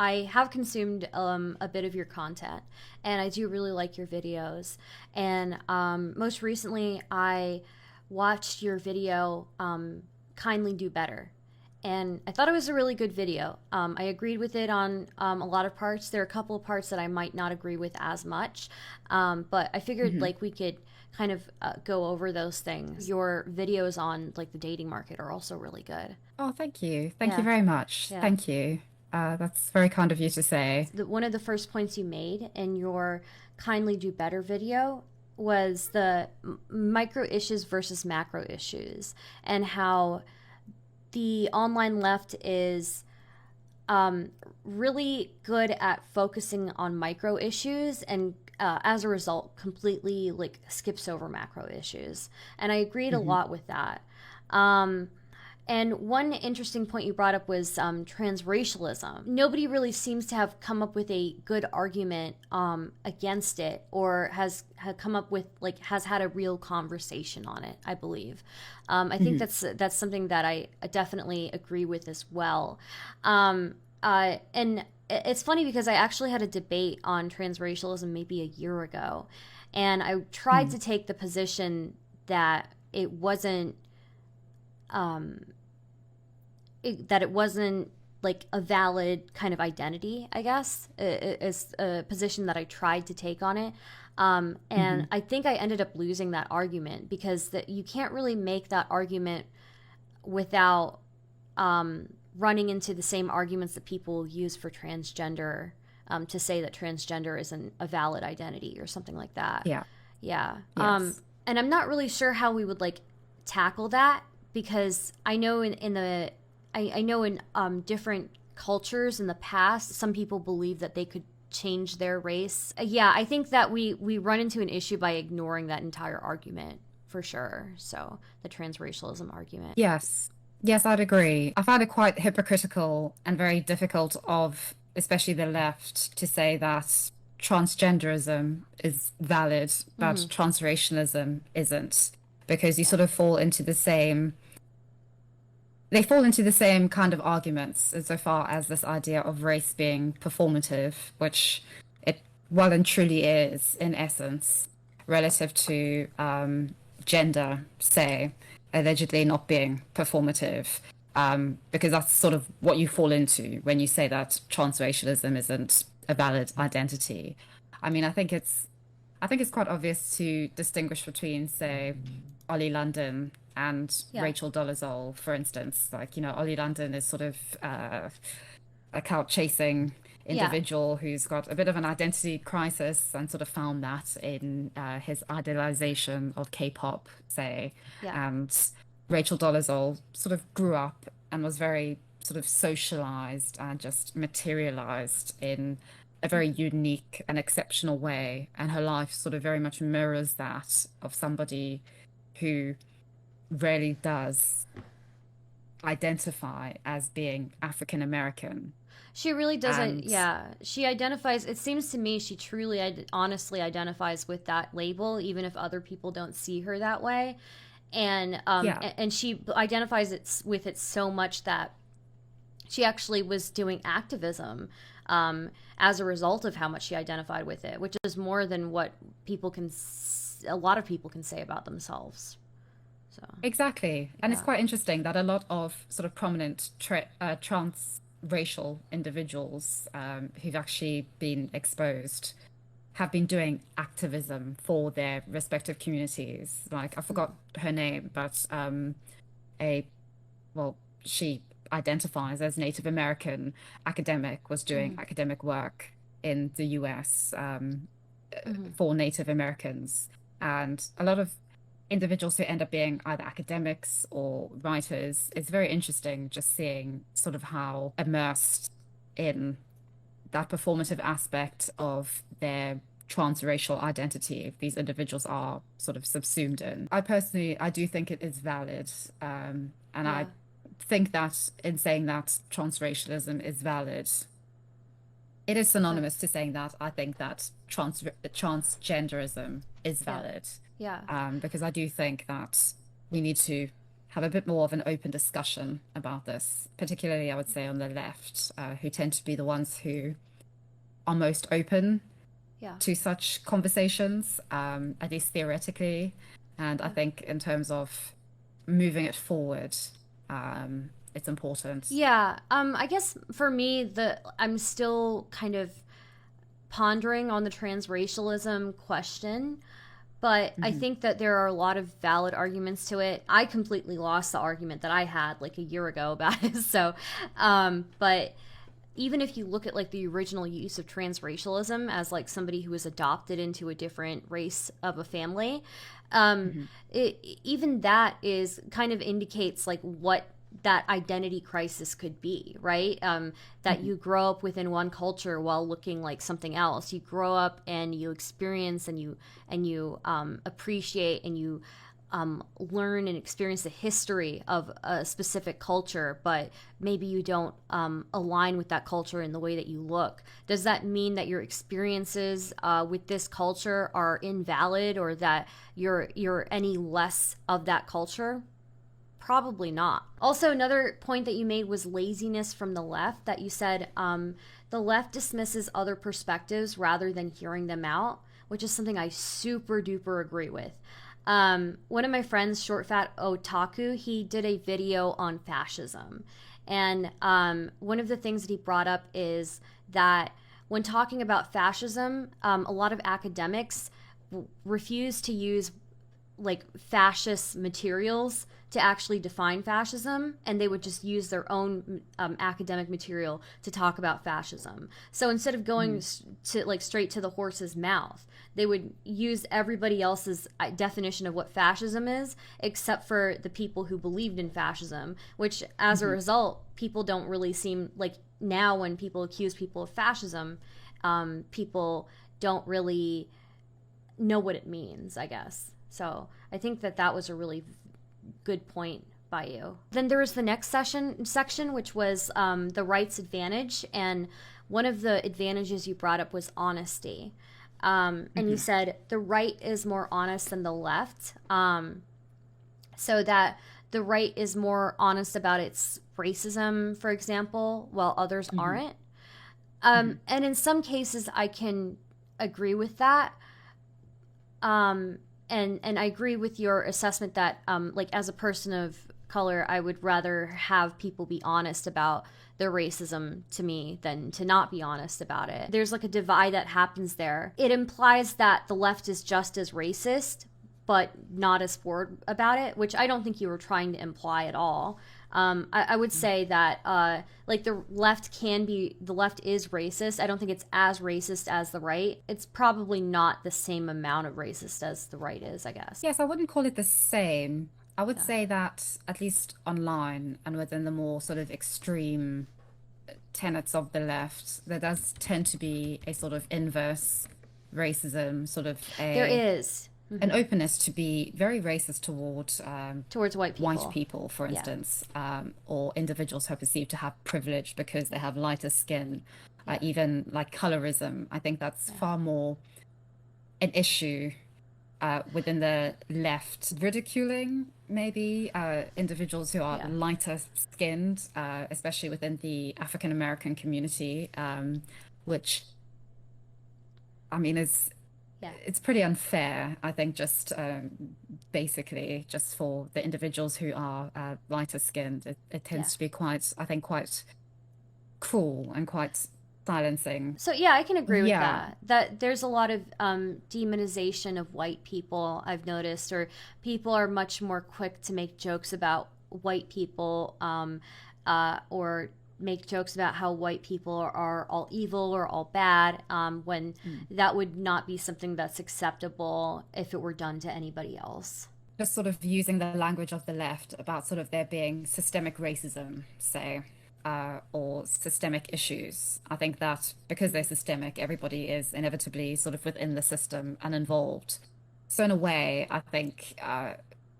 I have consumed a bit of your content, and I do really like your videos. And most recently, I watched your video, Kindly Do Better. And I thought it was a really good video. I agreed with it on a lot of parts. There are a couple of parts that I might not agree with as much, but I figured Hmm. like we could kind of go over those things. Your videos on like the dating market are also really good. Oh, thank you. Thank you Yeah, very much. yeah. Thank you. That's very kind of you to say. One of the first points you made in your Kindly Do Better video was the micro issues versus macro issues, and how the online left is really good at focusing on micro issues, and as a result completely like skips over macro issues, and I agreed a Hmm. lot with that. Um, and one interesting point you brought up was transracialism. Nobody really seems to have come up with a good argument against it, or has come up with like has had a real conversation on it. I believe. I think Hmm. that's something that I definitely agree with as well. And it's funny because I actually had a debate on transracialism maybe a year ago, and I tried Hmm. to take the position that um, it wasn't like a valid kind of identity, I guess, is a position that I tried to take on it. And Hmm. I think I ended up losing that argument because you can't really make that argument without running into the same arguments that people use for transgender, to say that transgender isn't a valid identity or something like that. Yeah. Yeah. Yes. And I'm not really sure how we would like tackle that, because I know I know in different cultures in the past, some people believe that they could change their race. Yeah, I think that we run into an issue by ignoring that entire argument for sure. So the transracialism argument. Yes. Yes, I'd agree. I find it quite hypocritical and very difficult of especially the left to say that transgenderism is valid, but Mm-hmm. transracialism isn't, because you sort of fall into the same they fall into the same kind of arguments insofar as this idea of race being performative, which it well and truly is in essence, relative to gender, say, allegedly not being performative. Because that's sort of what you fall into when you say that transracialism isn't a valid identity. I mean, I think it's quite obvious to distinguish between, say, Ollie London and Yeah. Rachel Dolezal, for instance. Like, Ollie London is sort of a clout chasing Yeah. individual who's got a bit of an identity crisis and sort of found that in his idealization of K-pop, say. Yeah. And Rachel Dolezal sort of grew up and was very sort of socialized and just materialized in a very Mm-hmm. unique and exceptional way. And her life sort of very much mirrors that of somebody who really does identify as being African American. She really doesn't. And Yeah, she identifies. It seems to me she truly, honestly identifies with that label, even if other people don't see her that way. yeah, And she identifies with it so much that she actually was doing activism as a result of how much she identified with it, which is more than what a lot of people can say about themselves. So exactly. And it's yeah. quite interesting that a lot of sort of prominent trans racial individuals who've actually been exposed have been doing activism for their respective communities. Like, I Mm-hmm. forgot her name, but a well, she identifies as Native American academic, was doing Mm-hmm. academic work in the US Mm-hmm. for Native Americans. And a lot of individuals who end up being either academics or writers, it's very interesting just seeing sort of how immersed in that performative aspect of their transracial identity these individuals are sort of subsumed in. I do think it is valid. And I Yeah. think that in saying that transracialism is valid, it is Yeah. synonymous to saying that I think that transgenderism is Yeah. valid. Yeah. Because I do think that we need to have a bit more of an open discussion about this, particularly I would say on the left, who tend to be the ones who are most open Yeah. to such conversations, at least theoretically. And I Yeah. think in terms of moving it forward, it's important. Yeah. I guess for me, I'm still kind of pondering on the transracialism question, but I Hmm. think that there are a lot of valid arguments to it. I completely lost the argument that I had like a year ago about it. So, but even if you look at like the original use of transracialism as like somebody who was adopted into a different race of a family, um, Hmm. even that is kind of indicates like what that identity crisis could be, right? That Hmm. you grow up within one culture while looking like something else. You grow up and you experience and you appreciate and you learn and experience the history of a specific culture, but maybe you don't align with that culture in the way that you look. Does that mean that your experiences with this culture are invalid, or that you're any less of that culture? Probably not. Also, another point that you made was laziness from the left, that you said the left dismisses other perspectives rather than hearing them out, which is something I super duper agree with. One of my friends, Short Fat Otaku, he did a video on fascism. And one of the things that he brought up is that when talking about fascism, a lot of academics refuse to use like fascist materials to actually define fascism, and they would just use their own academic material to talk about fascism. So instead of going to like straight to the horse's mouth, they would use everybody else's definition of what fascism is, except for the people who believed in fascism, which as a Hmm. result, people don't really seem like, now when people accuse people of fascism, people don't really know what it means, I guess. So I think that that was a really good point by you. Then there was the next section, which was the rights advantage, and one of the advantages you brought up was honesty. And you Hmm. said the right is more honest than the left, so that the right is more honest about its racism, for example, while others Hmm. aren't. Hmm. And in some cases, I can agree with that. Um, and I agree with your assessment that like as a person of color, I would rather have people be honest about their racism to me than to not be honest about it. There's like a divide that happens there. It implies that the left is just as racist, but not as forward about it, which I don't think you were trying to imply at all. I would say that like the left is racist. I don't think it's as racist as the right. It's probably not the same amount of racist as the right is, I guess. Yes, I wouldn't call it the same. I would Yeah. say that at least online and within the more sort of extreme tenets of the left, there does tend to be a sort of inverse racism, sort of There a is. an Mm-hmm. openness to be very racist toward Towards white white people. people, for Yeah. instance, or individuals who are perceived to have privilege because they have lighter skin, Yeah. even like colorism. I think that's Yeah. far more an issue within the left, ridiculing maybe individuals who are Yeah. lighter skinned, especially within the African American community, which I mean is Yeah. it's pretty unfair, I think, just basically just for the individuals who are lighter skinned. It Yeah. tends to be quite, I think, quite cruel and quite silencing. So yeah, I can agree with Yeah. that. That there's a lot of demonization of white people, I've noticed, or people are much more quick to make jokes about white people, or make jokes about how white people are all evil or all bad, when Mm. that would not be something that's acceptable if it were done to anybody else. Just sort of using the language of the left about sort of there being systemic racism, say, or systemic issues. I think that because they're systemic, everybody is inevitably sort of within the system and involved. So in a way, I think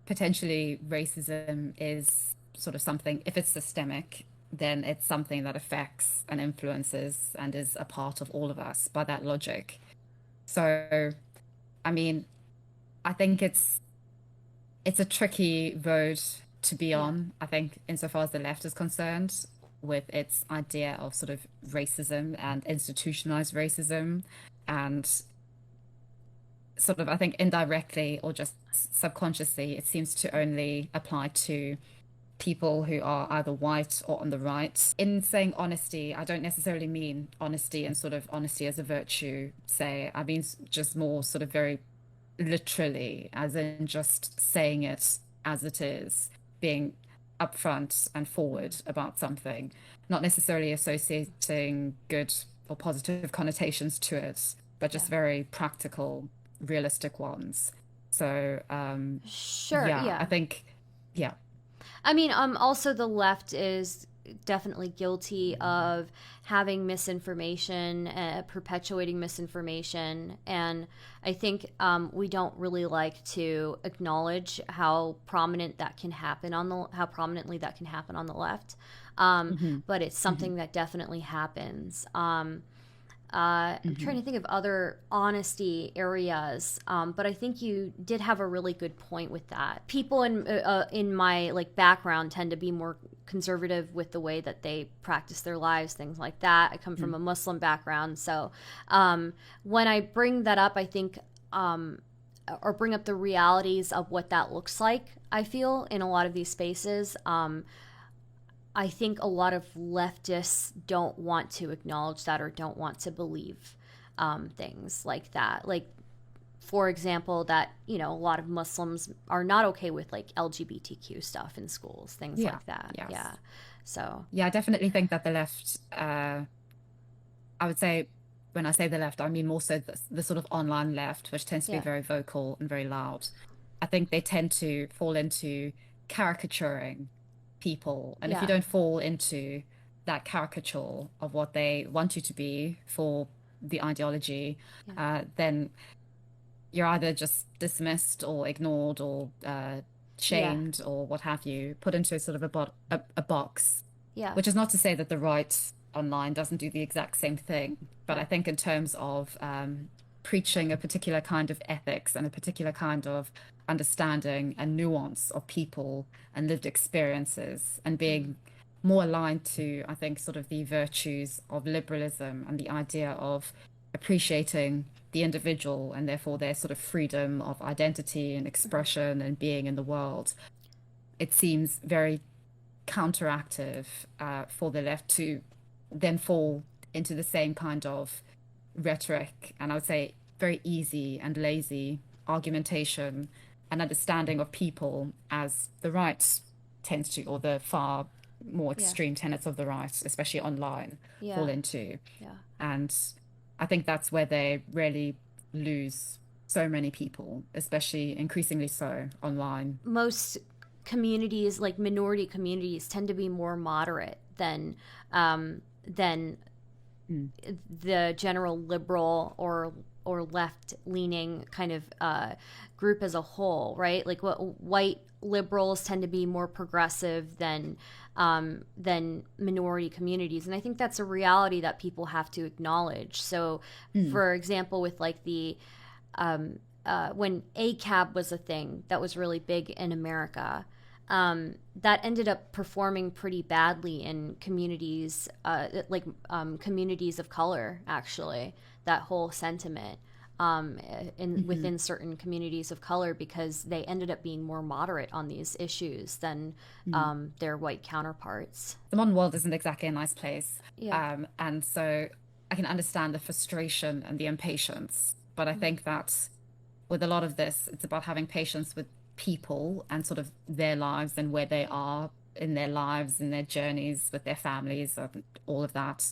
potentially racism is sort of something, if it's systemic, then it's something that affects and influences and is a part of all of us by that logic. So, I mean, I think it's a tricky road to be Yeah. on, I think, insofar as the left is concerned, with its idea of sort of racism and institutionalized racism, and sort of, I think, indirectly or just subconsciously, it seems to only apply to people who are either white or on the right. In saying honesty, I don't necessarily mean honesty and sort of honesty as a virtue, say. I mean just more sort of very literally, as in just saying it as it is, being upfront and forward about something, not necessarily associating good or positive connotations to it, but Yeah. just very practical, realistic ones. So, Sure. yeah, I Yeah. think, yeah. I mean, also the left is definitely guilty of having misinformation, perpetuating misinformation, and I think we don't really like to acknowledge how prominent that can happen on the how prominently that can happen on the left. Hmm. But it's Hmm. something that definitely happens. I'm trying Hmm. to think of other honesty areas, but I think you did have a really good point with that. People in my like background tend to be more conservative with the way that they practice their lives, things like that. I come from a Muslim background, so when I bring that up, I think or bring up the realities of what that looks like. I feel in a lot of these spaces. I think a lot of leftists don't want to acknowledge that or don't want to believe things like that. Like, for example, that, you know, a lot of Muslims are not okay with like LGBTQ stuff in schools, things Yeah, like that. yes. Yeah. So, Yeah, I definitely think that the left, I would say, when I say the left, I mean more so the sort of online left, which tends to be yeah. very vocal and very loud. I think they tend to fall into caricaturing people. And if you Yeah. don't fall into that caricature of what they want you to be for the ideology, Yeah. then you're either just dismissed or ignored or Yeah. shamed or what have you, put into a sort of a box, Yeah. which is not to say that the right online doesn't do the exact same thing, but I Right. think in terms of preaching a particular kind of ethics and a particular kind of understanding and nuance of people and lived experiences and Mm. being more aligned to, I think, sort of the virtues of liberalism and the idea of appreciating the individual and therefore their sort of freedom of identity and Mm-hmm. expression and being in the world. It seems very counteractive for the left to then fall into the same kind of rhetoric and I would say very easy and lazy argumentation and understanding of people as the right tends to, or the far more Yeah. extreme tenets of the right, especially online, fall Yeah. into. Yeah. And I think that's where they really lose so many people, especially increasingly so online. Most communities, like minority communities, tend to be more moderate than Mm. the general liberal or left leaning kind of group as a whole, right? Like what white liberals tend to be more progressive than minority communities, and I think that's a reality that people have to acknowledge. So, Mm. for example, with like the when ACAB was a thing that was really big in America, that ended up performing pretty badly in communities, communities of color. Actually, that whole sentiment in Hmm. within certain communities of color because they ended up being more moderate on these issues than Mm. their white counterparts. The modern world isn't exactly a nice place. Yeah. And so I can understand the frustration and the impatience. But I Mm-hmm. think that with a lot of this, it's about having patience with people and sort of their lives and where they are in their lives, in their journeys with their families, and all of that.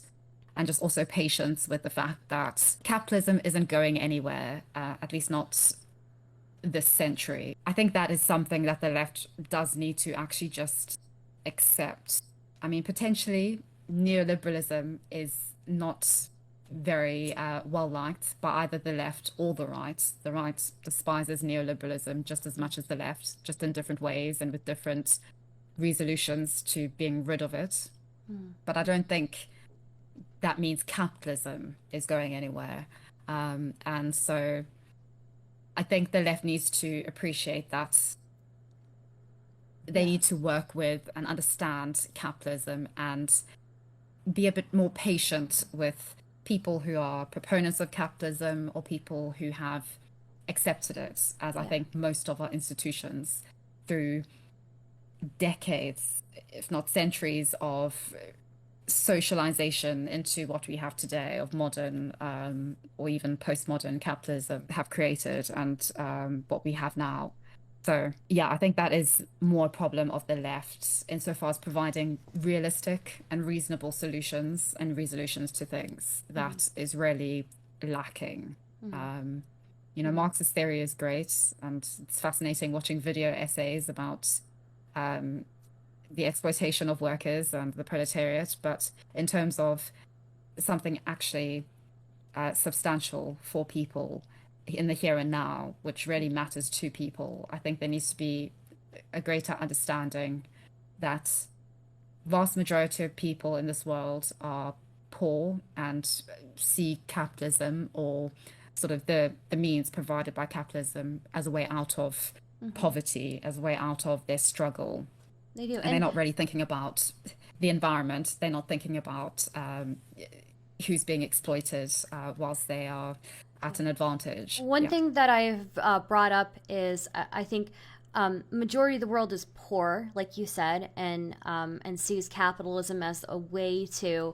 And just also patience with the fact that capitalism isn't going anywhere, at least not this century. I think that is something that the left does need to actually just accept. I mean, potentially neoliberalism is not very well liked by either the left or the right. The right despises neoliberalism just as much as the left, just in different ways and with different resolutions to being rid of it. Mm-hmm. But I don't think that means capitalism is going anywhere. And so I think the left needs to appreciate that they Yeah. need to work with and understand capitalism and be a bit more patient with people who are proponents of capitalism or people who have accepted it, as I Yeah. think most of our institutions through decades, if not centuries, of socialization into what we have today of modern or even postmodern capitalism have created, and what we have now. So, yeah, I think that is more a problem of the left insofar as providing realistic and reasonable solutions and resolutions to things Mm-hmm. that is really lacking. Mm-hmm. Um, Mm-hmm. Marxist theory is great, and it's fascinating watching video essays about um, the exploitation of workers and the proletariat. But in terms of something actually substantial for people in the here and now, which really matters to people, I think there needs to be a greater understanding that vast majority of people in this world are poor and see capitalism or sort of the means provided by capitalism as a way out of Mm-hmm. poverty, as a way out of their struggle. They do. And they're And not really thinking about the environment. They're not thinking about who's being exploited whilst they are at an advantage. one Yeah. thing that I've brought up is I think majority of the world is poor, like you said, and sees capitalism as a way to,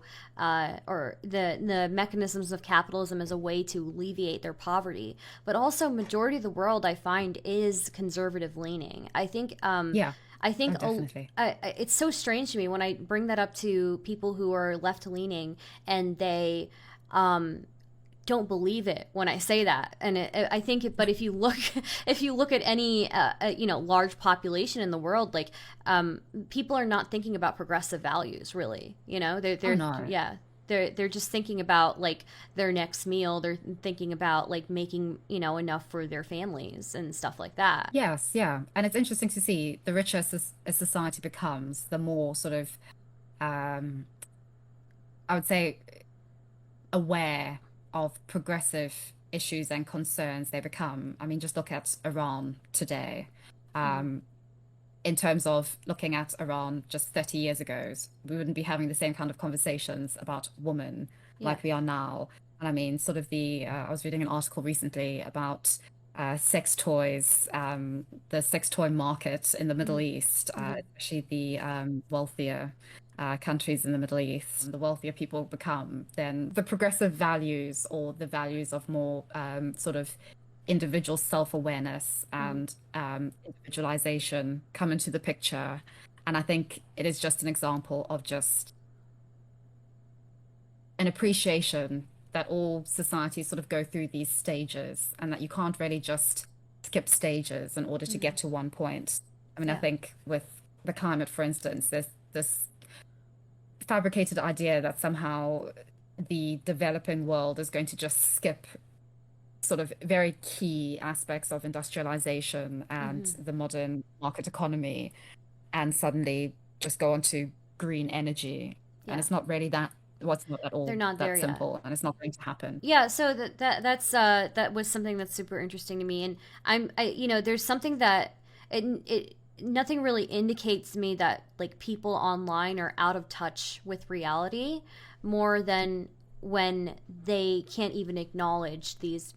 or the mechanisms of capitalism as a way to alleviate their poverty. But also, majority of the world I find is conservative leaning. I think. Yeah. I think Oh, definitely. it's so strange to me when I bring that up to people who are left leaning and they don't believe it when I say that. And I think, but if you look, if you look at any, large population in the world, like, people are not thinking about progressive values, really. Oh no. Yeah, they're just thinking about like their next meal. They're thinking about like making, enough for their families and stuff like that. Yes, yeah. And it's interesting to see the richer a society becomes, the more sort of um I would say aware of progressive issues and concerns they become. I mean, just look at Iran today. Mm-hmm. Um, in terms of looking at Iran just 30 years ago, we wouldn't be having the same kind of conversations about women Yeah. like we are now. And I mean, sort of I was reading an article recently about sex toys, the sex toy market in the Middle Mm-hmm. East, Mm-hmm. especially the wealthier countries in the Middle East. The wealthier people become, then the progressive values or the values of more sort of individual self-awareness Mm-hmm. and individualization come into the picture. And I think it is just an example of just an appreciation that all societies sort of go through these stages and that you can't really just skip stages in order to Mm-hmm. get to one point. I mean, I Yeah. think with the climate, for instance, there's this fabricated idea that somehow the developing world is going to just skip sort of very key aspects of industrialization and Mm-hmm. the modern market economy and suddenly just go on to green energy. And Yeah. it's not really that, well, it's not at They're all not there that yet. simple, and it's not going to happen. Yeah, so that was something that's super interesting to me, and there's something that it nothing really indicates to me that like people online are out of touch with reality more than when they can't even acknowledge these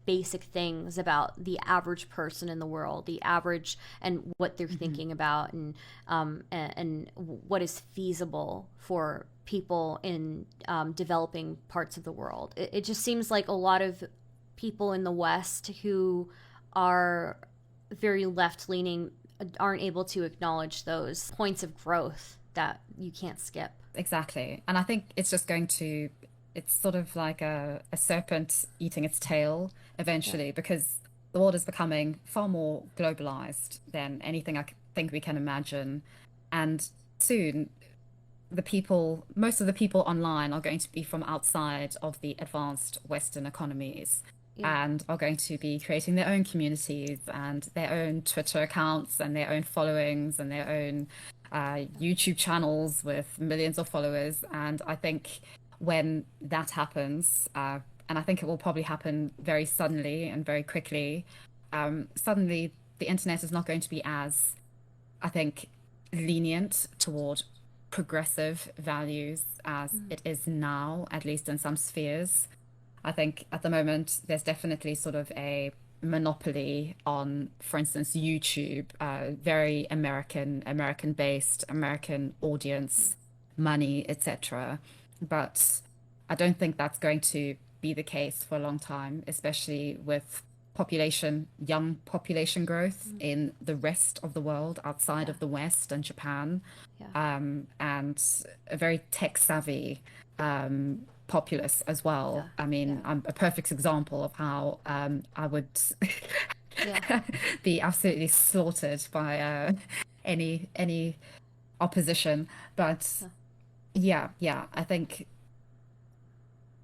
basic things about the average person in the world, the average, and what they're Hmm. thinking about, and what is feasible for people in developing parts of the world. It just seems like a lot of people in the West who are very left leaning aren't able to acknowledge those points of growth that you can't skip. Exactly. And I think it's just going to, it's sort of like a serpent eating its tail Yeah. eventually, because the world is becoming far more globalized than anything think we can imagine. And soon, most of the people online are going to be from outside of the advanced Western economies Yeah. and are going to be creating their own communities and their own Twitter accounts and their own followings and their own YouTube channels with millions of followers. And I think when that happens, and I think it will probably happen very suddenly and very quickly, suddenly the internet is not going to be as I think, lenient toward progressive values as Mm. it is now, at least in some spheres. I think at the moment there's definitely sort of a monopoly on, for instance, YouTube, very American based, American audience, money, etc. But I don't think that's going to be the case for a long time, especially with young population growth Mm. in the rest of the world outside Yeah. of the West and Japan, Yeah. and a very tech savvy populace as Yeah. well. I mean, Yeah. I'm a perfect example of how I would Yeah. be absolutely slaughtered by any opposition. But Yeah. yeah,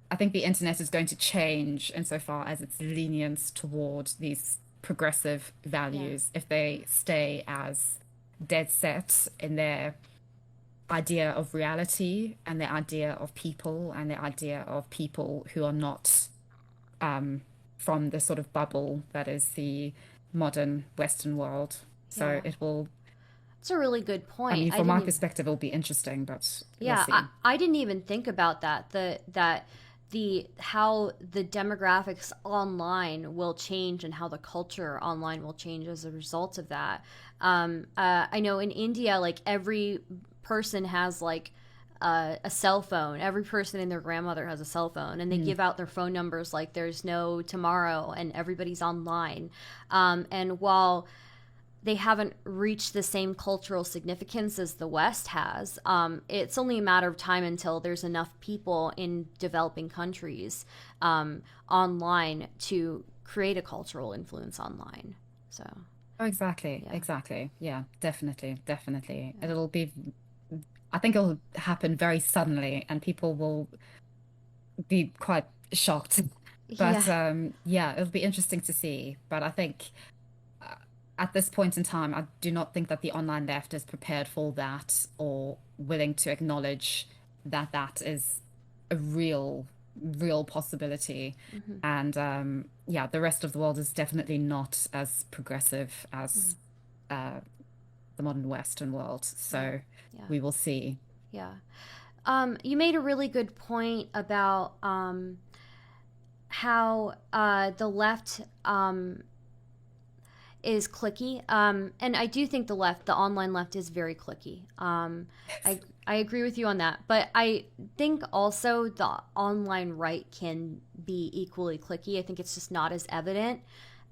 I think the internet is going to change insofar as its lenience towards these progressive Yeah. values if they stay as dead set in their idea of reality and their idea of people and their idea of people who are not um, from the sort of bubble that is the modern Western world. So Yeah. it will, It's a really good I point. mean, I from didn't my even perspective, it'll be interesting, but we'll Yeah, see. I didn't even think about that. That the how the demographics online will change and how the culture online will change as a result of that. I know in India, like every person has like a cell phone. Every person and their grandmother has a cell phone, and they Mm. give out their phone numbers like there's no tomorrow, and everybody's online. And while they haven't reached the same cultural significance as the West has. It's only a matter of time until there's enough people in developing countries online to create a cultural influence online. So, Oh, exactly, yeah, exactly. Yeah, definitely, definitely. yeah, It'll be, I think it'll happen very suddenly and people will be quite shocked. yeah, But yeah, it'll be interesting to see. But I think uh, at this point in time, I do not think that the online left is prepared for that or willing to acknowledge that that is a real possibility. hmm And yeah, the rest of the world is definitely not as progressive hmm as uh, the modern Western world. yeah, So yeah, we will see. yeah. You made a really good point about how the left is clicky. And I do think the online left is very clicky. I agree with you on that. But I think also the online right can be equally clicky. I think it's just not as evident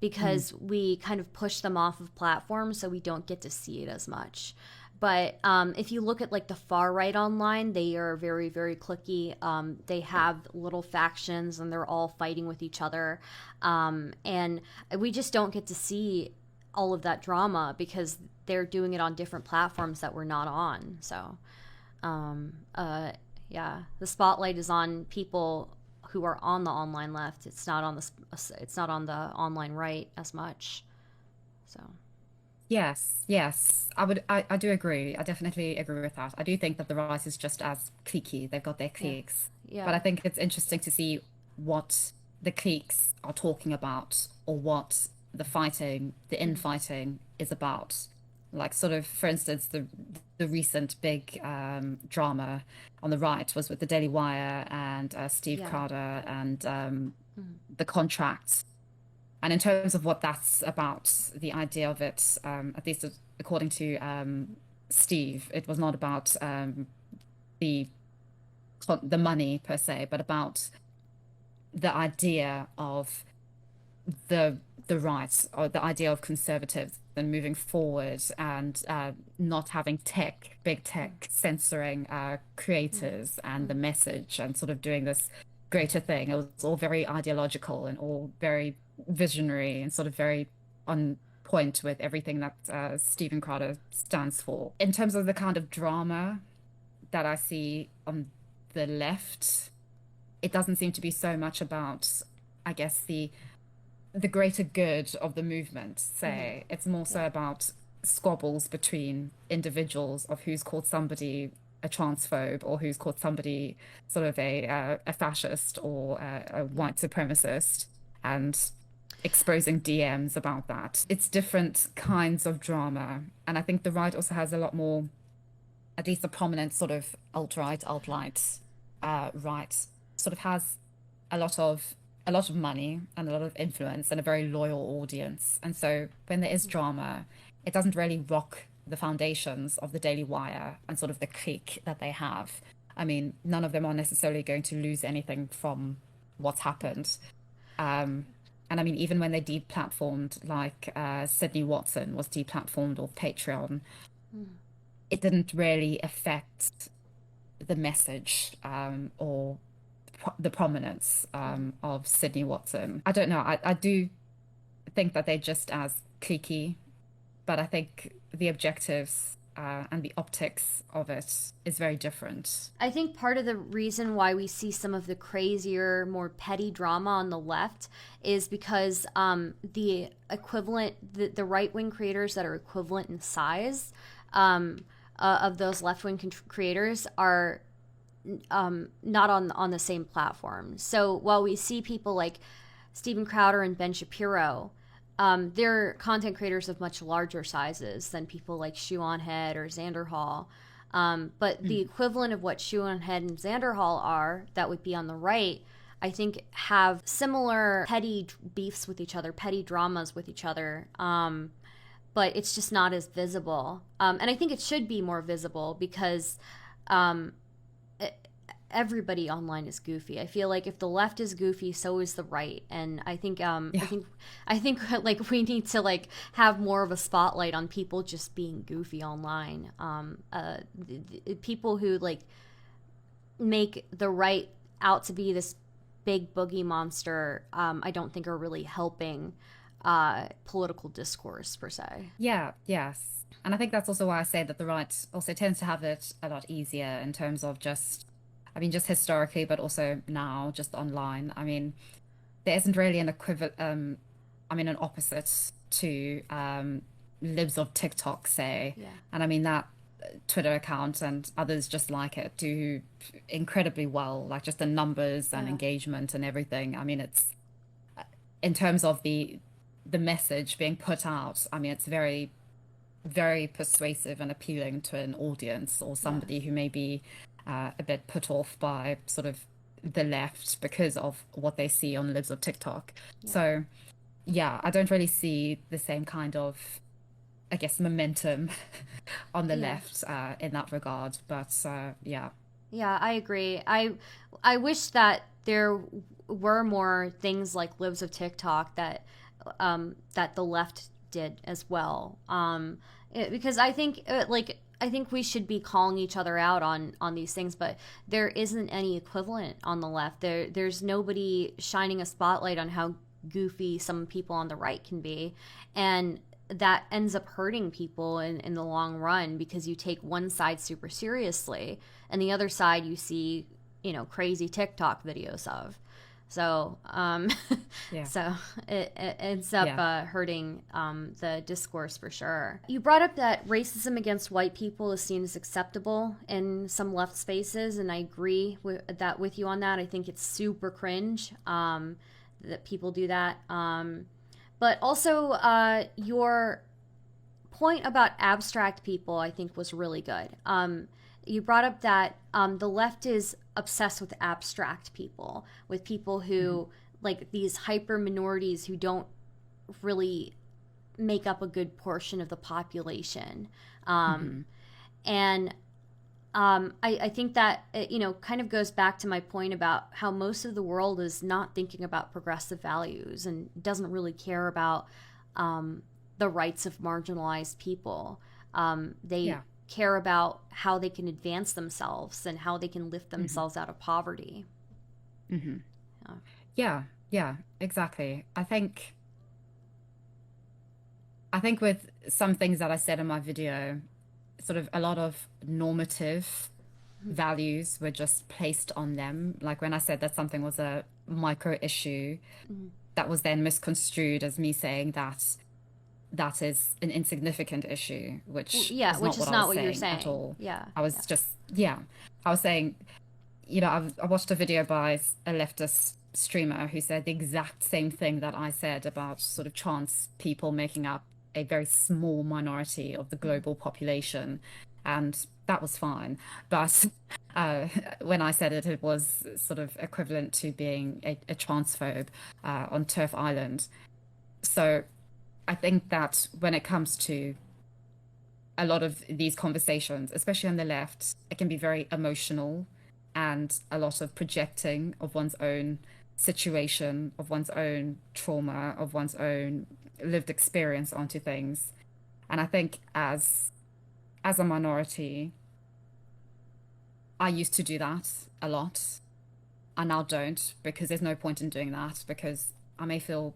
Mm. because we kind of push them off of platforms so we don't get to see it as much. But if you look at like the far right online, they are very, very clicky. They have little factions and they're all fighting with each other. And we just don't get to see all of that drama because they're doing it on different platforms that we're not on. So, um, uh, yeah, the spotlight is on people who are on the online left. It's not on the online right as much. So, Yes, yes. I do agree. I definitely agree with that. I do think that the right is just as cliquey. They've got their yeah, cliques. yeah, But I think it's interesting to see what the cliques are talking about or what the mm, infighting is about. Like sort of, for instance, the recent big drama on the right was with the Daily Wire and Steve yeah, Crowder and mm, the contract. And in terms of what that's about, the idea of it, at least according to Steve, it was not about the the money per se, but about the idea of the the right or the idea of conservatives and moving forward and not having big mm, tech, censoring mm, creators and the mm, message and sort of doing this greater thing. It was all very ideological and all very visionary and sort of very on point with everything that Stephen Crowder stands for. In terms of the kind of drama that I see on the left, it doesn't seem to be so much about, I guess, the greater good of the movement, mhm, say. It's more yeah, so about squabbles between individuals of who's called somebody a transphobe or who's called somebody sort of a fascist or a yeah. white supremacist. And exposing DMs about that. It's different kinds of drama. And I think the right also has a lot more, at least the prominent sort of alt-right, alt-light, right, sort of has a lot of money and a lot of influence and a very loyal audience. And so when there is drama, it doesn't really rock the foundations of the Daily Wire and sort of the clique that they have. I mean, none of them are necessarily going to lose anything from what's happened. And I mean, even when they deplatformed, like Sydney Watson was deplatformed off Patreon, it didn't really affect the message or the prominence of Sydney Watson. I don't know. I do think that they're just as cliquey, but I think the objectives and the optics of it is very different. I think part of the reason why we see some of the crazier, more petty drama on the left is because the equivalent, the right-wing creators that are equivalent in size of those left-wing creators are not on the same platform. So while we see people like Steven Crowder and Ben Shapiro, they're content creators of much larger sizes than people like Shoe on Head or Xander Hall. But the equivalent of what Shoe on Head and Xander Hall are, that would be on the right, I think have similar petty beefs with each other, petty dramas with each other. But it's just not as visible. And I think it should be more visible because everybody online is goofy. I feel like if the left is goofy, so is the right. And I think I think like we need to like have more of a spotlight on people just being goofy online. People who like make the right out to be this big boogie monster, I don't think are really helping political discourse per se. Yeah, yes. And I think that's also why I say that the right also tends to have it a lot easier in terms of just, I mean, just historically, but also now, just online. I mean, there isn't really an equivalent, I mean, an opposite to libs of TikTok, say. Yeah. And I mean, that Twitter account and others just like it do incredibly well, like just the numbers and engagement and everything. I mean, it's in terms of the message being put out, I mean, it's very, very persuasive and appealing to an audience or somebody who may be a bit put off by sort of the left because of what they see on libs of TikTok. So yeah, I don't really see the same kind of, I guess, momentum on the left in that regard. But yeah. Yeah, I agree. I wish that there were more things like libs of TikTok that that the left did as well. Because I think I think we should be calling each other out on these things, but there isn't any equivalent on the left. There's nobody shining a spotlight on how goofy some people on the right can be, and that ends up hurting people in the long run because you take one side super seriously and the other side you see, you know, crazy TikTok videos of. So, so it ends up hurting the discourse for sure. You brought up that racism against white people is seen as acceptable in some left spaces, and I agree with you on that. I think it's super cringe that people do that. But also, your point about abstract people, I think, was really good. You brought up that the left is obsessed with abstract people, with people who, like these hyper minorities who don't really make up a good portion of the population. And I think that, you know, kind of goes back to my point about how most of the world is not thinking about progressive values and doesn't really care about the rights of marginalized people. They care about how they can advance themselves and how they can lift themselves out of poverty. Yeah, exactly. I think with some things that I said in my video, sort of a lot of normative values were just placed on them. Like when I said that something was a micro issue, that was then misconstrued as me saying that is an insignificant issue, which is not what you're saying at all. I was just I was saying, you know, I watched a video by a leftist streamer who said the exact same thing that I said about sort of trans people making up a very small minority of the global population, and that was fine. But when I said it, it was sort of equivalent to being a transphobe on Turf Island. So I think that when it comes to a lot of these conversations, especially on the left, it can be very emotional and a lot of projecting of one's own situation, of one's own trauma, of one's own lived experience onto things. And I think as a minority, I used to do that a lot. I now don't because there's no point in doing that because I may feel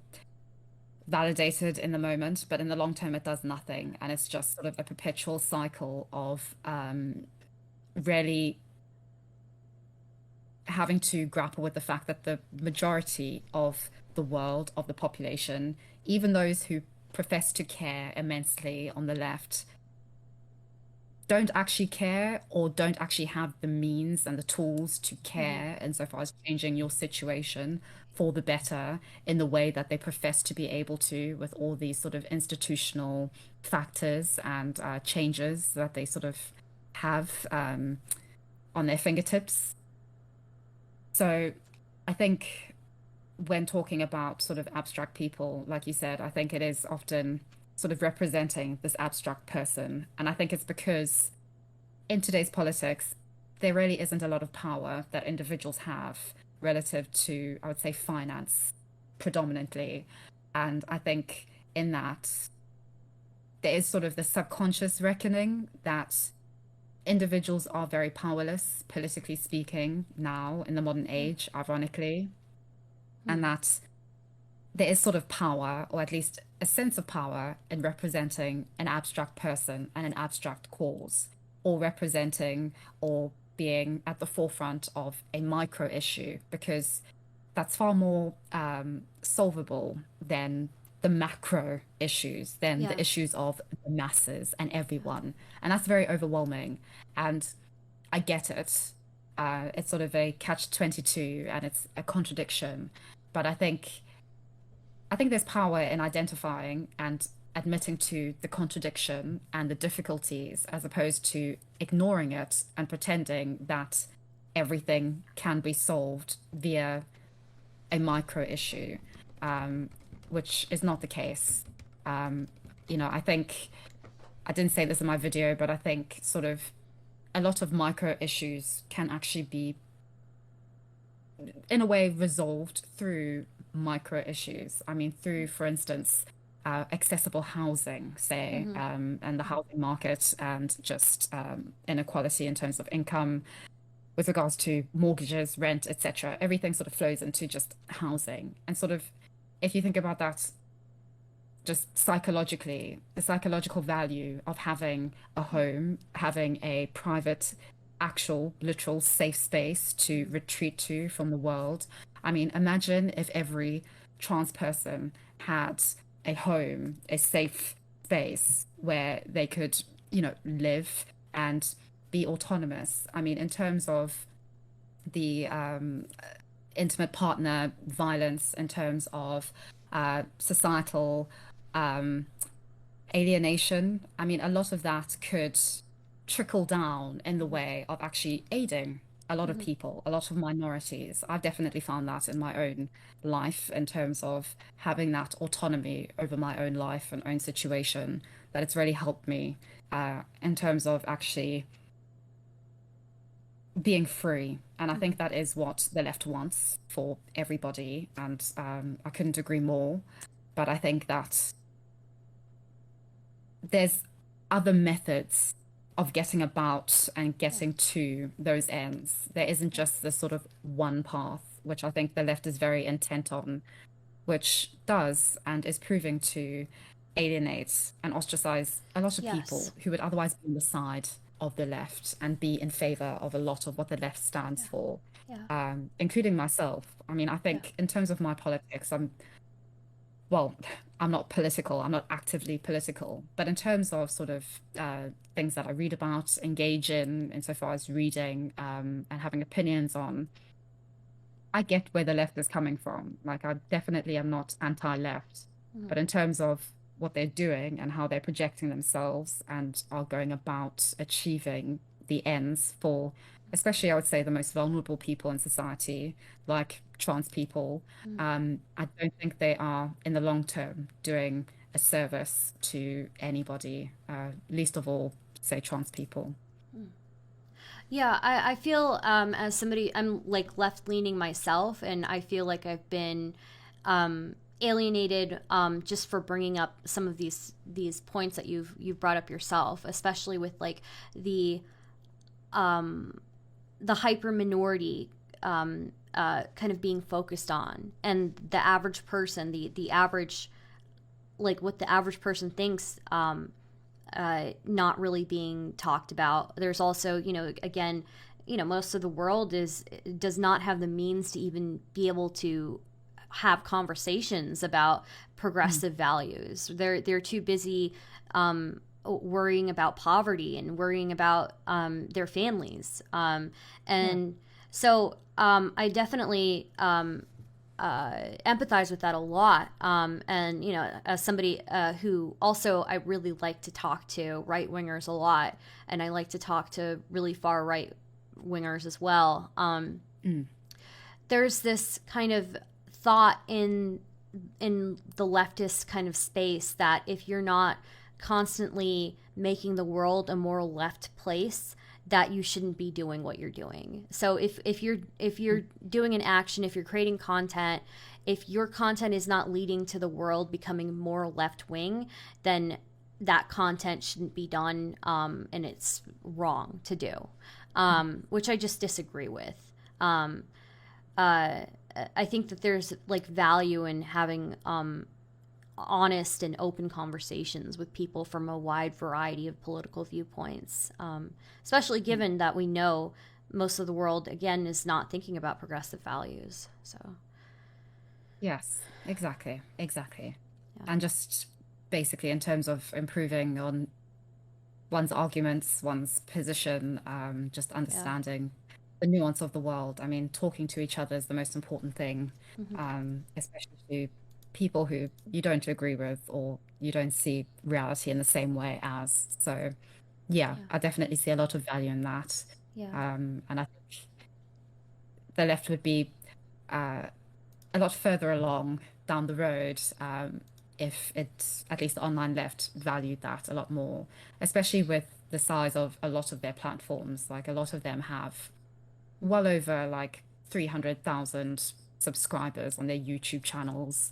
validated in the moment, but in the long term, it does nothing. And it's just sort of a perpetual cycle of really having to grapple with the fact that the majority of the world, of the population, even those who profess to care immensely on the left, don't actually care or don't actually have the means and the tools to care insofar as changing your situation for the better in the way that they profess to be able to with all these sort of institutional factors and changes that they sort of have on their fingertips. So I think when talking about sort of abstract people, like you said, I think it is often sort of representing this abstract person. And I think it's because in today's politics, there really isn't a lot of power that individuals have relative to, I would say, finance predominantly. And I think in that, there is sort of the subconscious reckoning that individuals are very powerless, politically speaking, now in the modern age, ironically, and that there is sort of power, or at least a sense of power, in representing an abstract person and an abstract cause, or representing or being at the forefront of a micro issue, because that's far more solvable than the macro issues, than the issues of the masses and everyone. And that's very overwhelming. And I get it. It's sort of a catch-22 and it's a contradiction. But I think there's power in identifying and admitting to the contradiction and the difficulties as opposed to ignoring it and pretending that everything can be solved via a micro issue, which is not the case. I think I didn't say this in my video, but I think sort of a lot of micro issues can actually be, in a way, resolved through micro issues. I mean, through, for instance, accessible housing, say, and the housing market, and just inequality in terms of income with regards to mortgages, rent, etc. Everything sort of flows into just housing. And sort of, if you think about that, just psychologically, the psychological value of having a home, having a private, actual, literal safe space to retreat to from the world. I mean, imagine if every trans person had a home, a safe space where they could, live and be autonomous. I mean, in terms of the intimate partner violence, in terms of societal alienation, I mean, a lot of that could trickle down in the way of actually aiding a lot of people, a lot of minorities. I've definitely found that in my own life in terms of having that autonomy over my own life and own situation, that it's really helped me in terms of actually being free. And I think that is what the left wants for everybody. And I couldn't agree more. But I think that there's other methods of getting about and getting to those ends. There isn't just this sort of one path, which I think the left is very intent on, which does and is proving to alienate and ostracize a lot of people who would otherwise be on the side of the left and be in favor of a lot of what the left stands for, including myself. I mean, I think in terms of my politics, I'm not political, I'm not actively political, but in terms of sort of things that I read about, engage in insofar as reading and having opinions on, I get where the left is coming from. Like, I definitely am not anti-left, but in terms of what they're doing and how they're projecting themselves and are going about achieving the ends for, especially I would say the most vulnerable people in society, like trans people, I don't think they are in the long term doing a service to anybody, least of all, say trans people. Yeah, I feel as somebody, I'm like left leaning myself, and I feel like I've been alienated just for bringing up some of these points that you've brought up yourself, especially with like the the hyper minority kind of being focused on, and the average person, the average, like what the average person thinks, not really being talked about. There's also, again, most of the world does not have the means to even be able to have conversations about progressive values. They're too busy worrying about poverty and worrying about their families. And so I definitely empathize with that a lot. And, as somebody who also I really like to talk to right wingers a lot, and I like to talk to really far right wingers as well. There's this kind of thought in the leftist kind of space that if you're not constantly making the world a more left place, that you shouldn't be doing what you're doing. So if you're doing an action, if you're creating content, if your content is not leading to the world becoming more left wing, then that content shouldn't be done, and it's wrong to do, which I just disagree with. I think that there's like value in having honest and open conversations with people from a wide variety of political viewpoints, especially given that we know most of the world, again, is not thinking about progressive values. So, Yes, exactly, exactly. yeah. And just basically in terms of improving on one's arguments, one's position, just Yeah. understanding the nuance of the world. I mean, talking to each other is the most important thing, especially to people who you don't agree with or you don't see reality in the same way as. So, yeah, Yeah. I definitely see a lot of value in that. Yeah. And I think the left would be uh, a lot further along down the road, if it, at least the online left, valued that a lot more, especially with the size of a lot of their platforms. Like a lot of them have well over like 300,000 subscribers on their YouTube channels,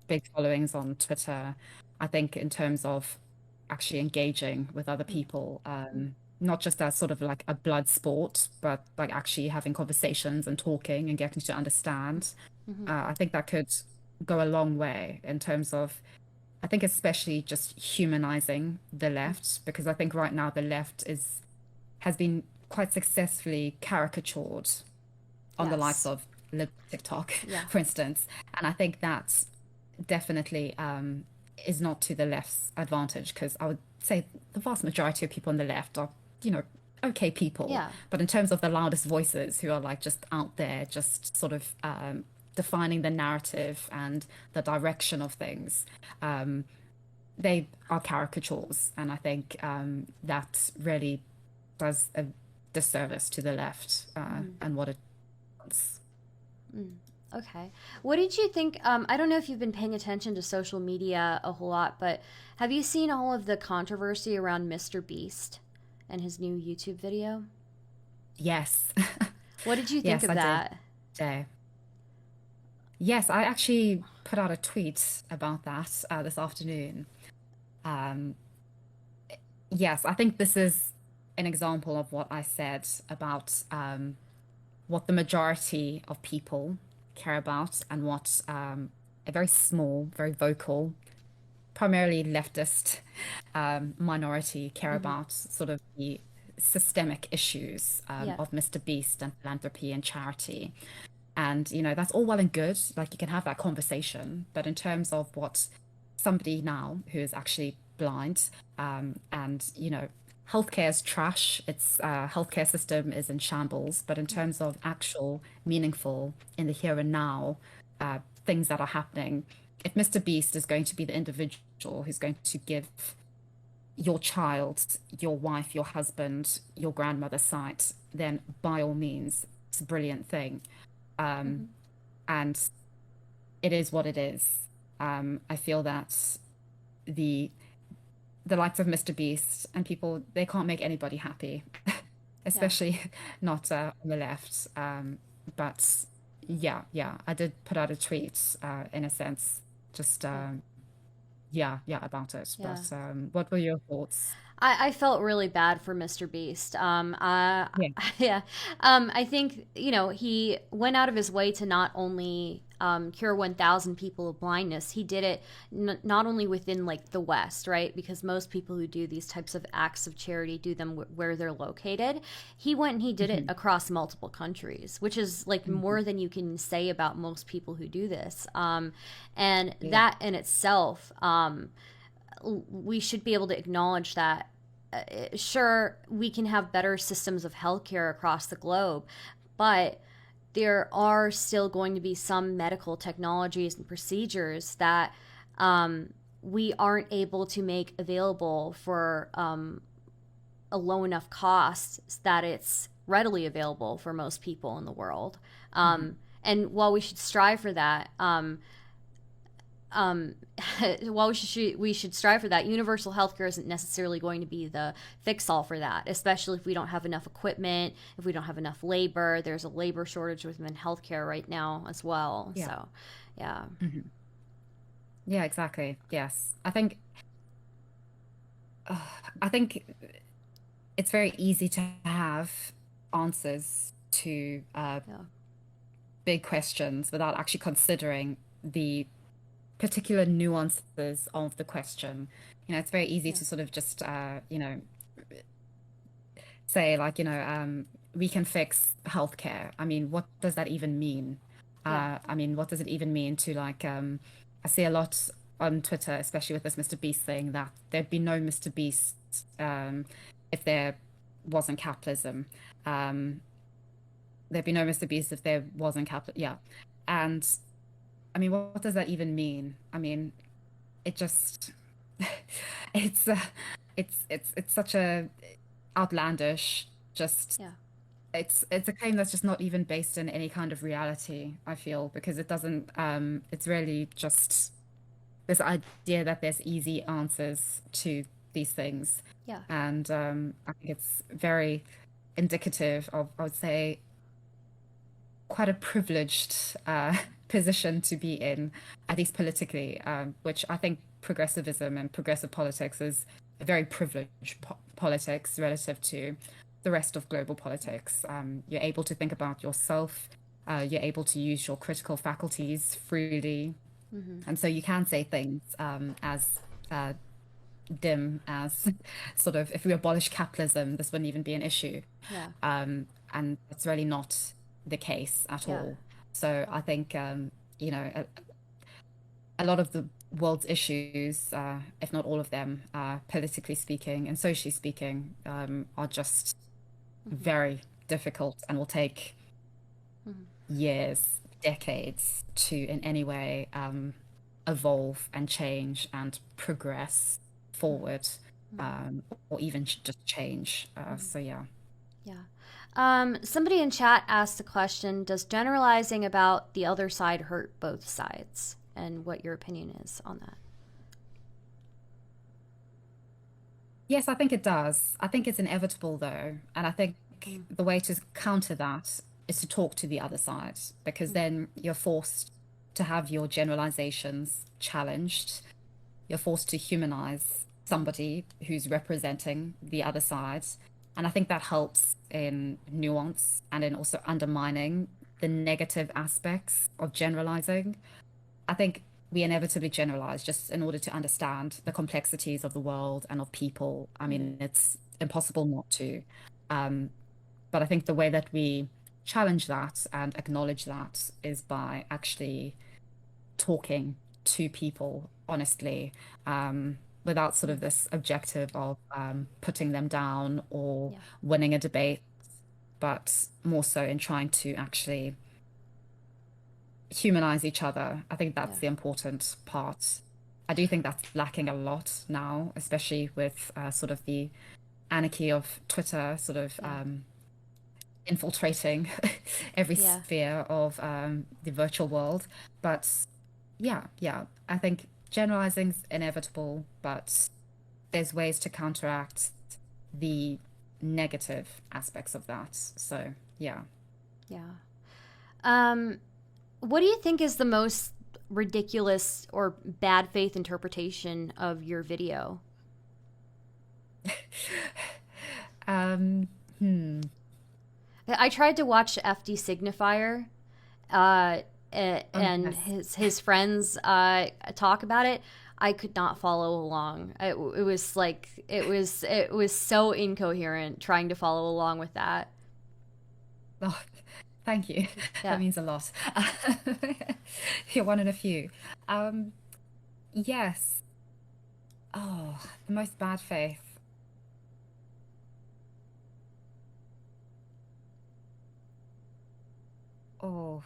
big followings on Twitter. I think in terms of actually engaging with other people, not just as sort of like a blood sport, but like actually having conversations and talking and getting to understand. I think that could go a long way in terms of, I think especially just humanizing the left, because I think right now the left has been quite successfully caricatured on the likes Yes. of TikTok, Yeah. for instance. And I think that definitely is not to the left's advantage, because I would say the vast majority of people on the left are, you know, okay people. Yeah. But in terms of the loudest voices who are like just out there, just sort of defining the narrative and the direction of things, they are caricatures. And I think that really does a disservice to the left and what it wants. Okay. What did you think? I don't know if you've been paying attention to social media a whole lot, but have you seen all of the controversy around MrBeast and his new YouTube video? Yes. What did you think Yes, of I did. that? Jay. Yes, I actually put out a tweet about that this afternoon. Um, yes, I think this is an example of what I said about what the majority of people care about and what a very small, very vocal, primarily leftist minority care about, sort of the systemic issues Yeah. of Mr. Beast and philanthropy and charity. And, you know, that's all well and good. Like you can have that conversation. But in terms of what somebody now who is actually blind and, you know, healthcare is trash. Its healthcare system is in shambles. But in terms of actual meaningful in the here and now things that are happening, if MrBeast is going to be the individual who's going to give your child, your wife, your husband, your grandmother sight, then by all means, it's a brilliant thing. Mm-hmm. And it is what it is. I feel that the the likes of MrBeast and people, they can't make anybody happy, Yeah. especially not on the left. But yeah, I did put out a tweet in a sense, just Yeah. yeah, about it. Yeah. But what were your thoughts? I felt really bad for Mr. Beast. Yeah. Yeah. I think, he went out of his way to not only cure 1,000 people of blindness, he did it not only within like the West, right? Because most people who do these types of acts of charity do them where they're located. He went and he did it Hmm. across multiple countries, which is like Hmm. more than you can say about most people who do this. And Yeah. that in itself, we should be able to acknowledge that sure, we can have better systems of healthcare across the globe, but there are still going to be some medical technologies and procedures that we aren't able to make available for a low enough cost that it's readily available for most people in the world. Hmm. And while we should strive for that, um, while we should strive for that, universal healthcare isn't necessarily going to be the fix all for that, especially if we don't have enough equipment, if we don't have enough labor. There's a labor shortage within healthcare right now as well. Yeah. So, yeah, Hmm. Yeah, exactly. Yes. Uh, I think it's very easy to have answers to yeah, big questions without actually considering the particular nuances of the question. It's very easy yeah, to sort of just, say like, we can fix healthcare. I mean, what does that even mean? yeah, I mean, what does it even mean to like, I see a lot on Twitter, especially with this MrBeast thing, that there'd be no MrBeast if there wasn't capitalism. Um, there'd be no MrBeast if there wasn't capital. Yeah. And I mean, what does that even mean? I mean, it just it's it's such a outlandish, just yeah, it's a claim that's just not even based in any kind of reality, I feel, because it doesn't it's really just this idea that there's easy answers to these things. yeah, And I think it's very indicative of, I would say, quite a privileged position to be in, at least politically, which I think progressivism and progressive politics is a very privileged politics relative to the rest of global politics. You're able to think about yourself, you're able to use your critical faculties freely, mm-hmm. and so you can say things as uh, dim as sort of, if we abolish capitalism, this wouldn't even be an issue. Yeah, And it's really not the case at yeah, all. So I think, a lot of the world's issues, if not all of them, politically speaking and socially speaking, are just mm-hmm. very difficult and will take Mm-hmm. years, decades to in any way evolve and change and progress forward, Mm-hmm. or even just change. Mm-hmm. So yeah. Yeah. Somebody in chat asked the question, does generalizing about the other side hurt both sides? And what your opinion is on that. Yes, I think it does. I think it's inevitable though. And I think Mm, the way to counter that is to talk to the other side, because mm, then you're forced to have your generalizations challenged. You're forced to humanize mm, somebody who's representing the other side. And I think that helps in nuance and in also undermining the negative aspects of generalizing. I think we inevitably generalize just in order to understand the complexities of the world and of people. I mm, mean, it's impossible not to. Um, but I think the way that we challenge that and acknowledge that is by actually talking to people honestly. without sort of this objective of putting them down or Yeah. winning a debate, but more so in trying to actually humanize each other. I think Yeah. that's the important part. I do think that's lacking a lot now, especially with sort of the anarchy of Twitter sort of Yeah. infiltrating every Yeah. sphere of the virtual world. But yeah, I think generalizing's inevitable, but there's ways to counteract the negative aspects of that. So yeah. Yeah. Um, what do you think is the most ridiculous or bad faith interpretation of your video? Um, hmm. I tried to watch FD Signifier, uh, Oh and yes. his friends talk about it. I could not follow along. It was like it was so incoherent trying to follow along with that. Oh, thank you. That Yeah. means a lot. You're one in a few. Um, yes. Oh, the most bad faith. Oh,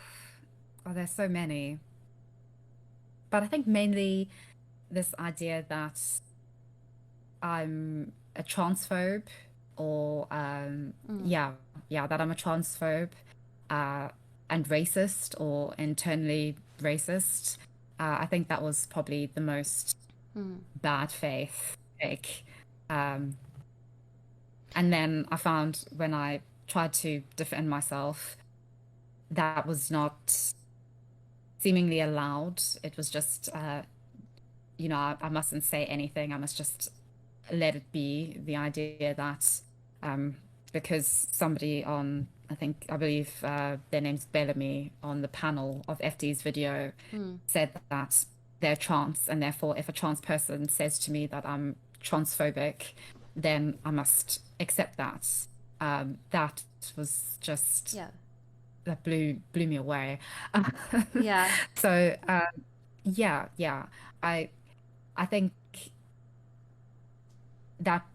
oh, there's so many. But I think mainly this idea that I'm a transphobe or Mm, yeah, that I'm a transphobe uh and racist or internally racist. I think that was probably the most mm, bad faith fake. Um, and then I found when I tried to defend myself, that was not seemingly allowed. It was just, I mustn't say anything. I must just let it be. The idea that um, because somebody on, I believe their name's Bellamy on the panel of FD's video mm, said that they're trans, and therefore, if a trans person says to me that I'm transphobic, then I must accept that. That was just yeah. that blew me away. Yeah. So yeah, I I think that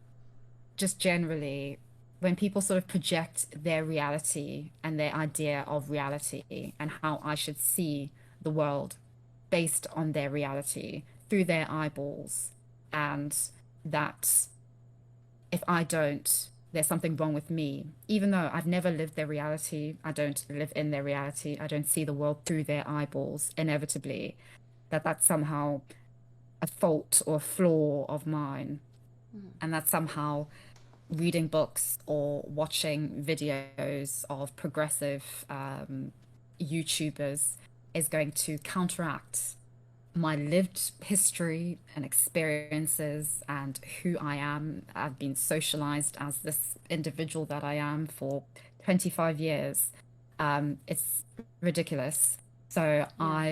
just generally, when people sort of project their reality and their idea of reality and how I should see the world based on their reality through their eyeballs, and that if I don't, there's something wrong with me. Even though I've never lived their reality, I don't live in their reality, I don't see the world through their eyeballs, inevitably, that's somehow a fault or a flaw of mine. Mm, And that somehow reading books or watching videos of progressive YouTubers is going to counteract my lived history and experiences and who I am. I've been socialized as this individual that I am for 25 years. It's ridiculous. So yeah.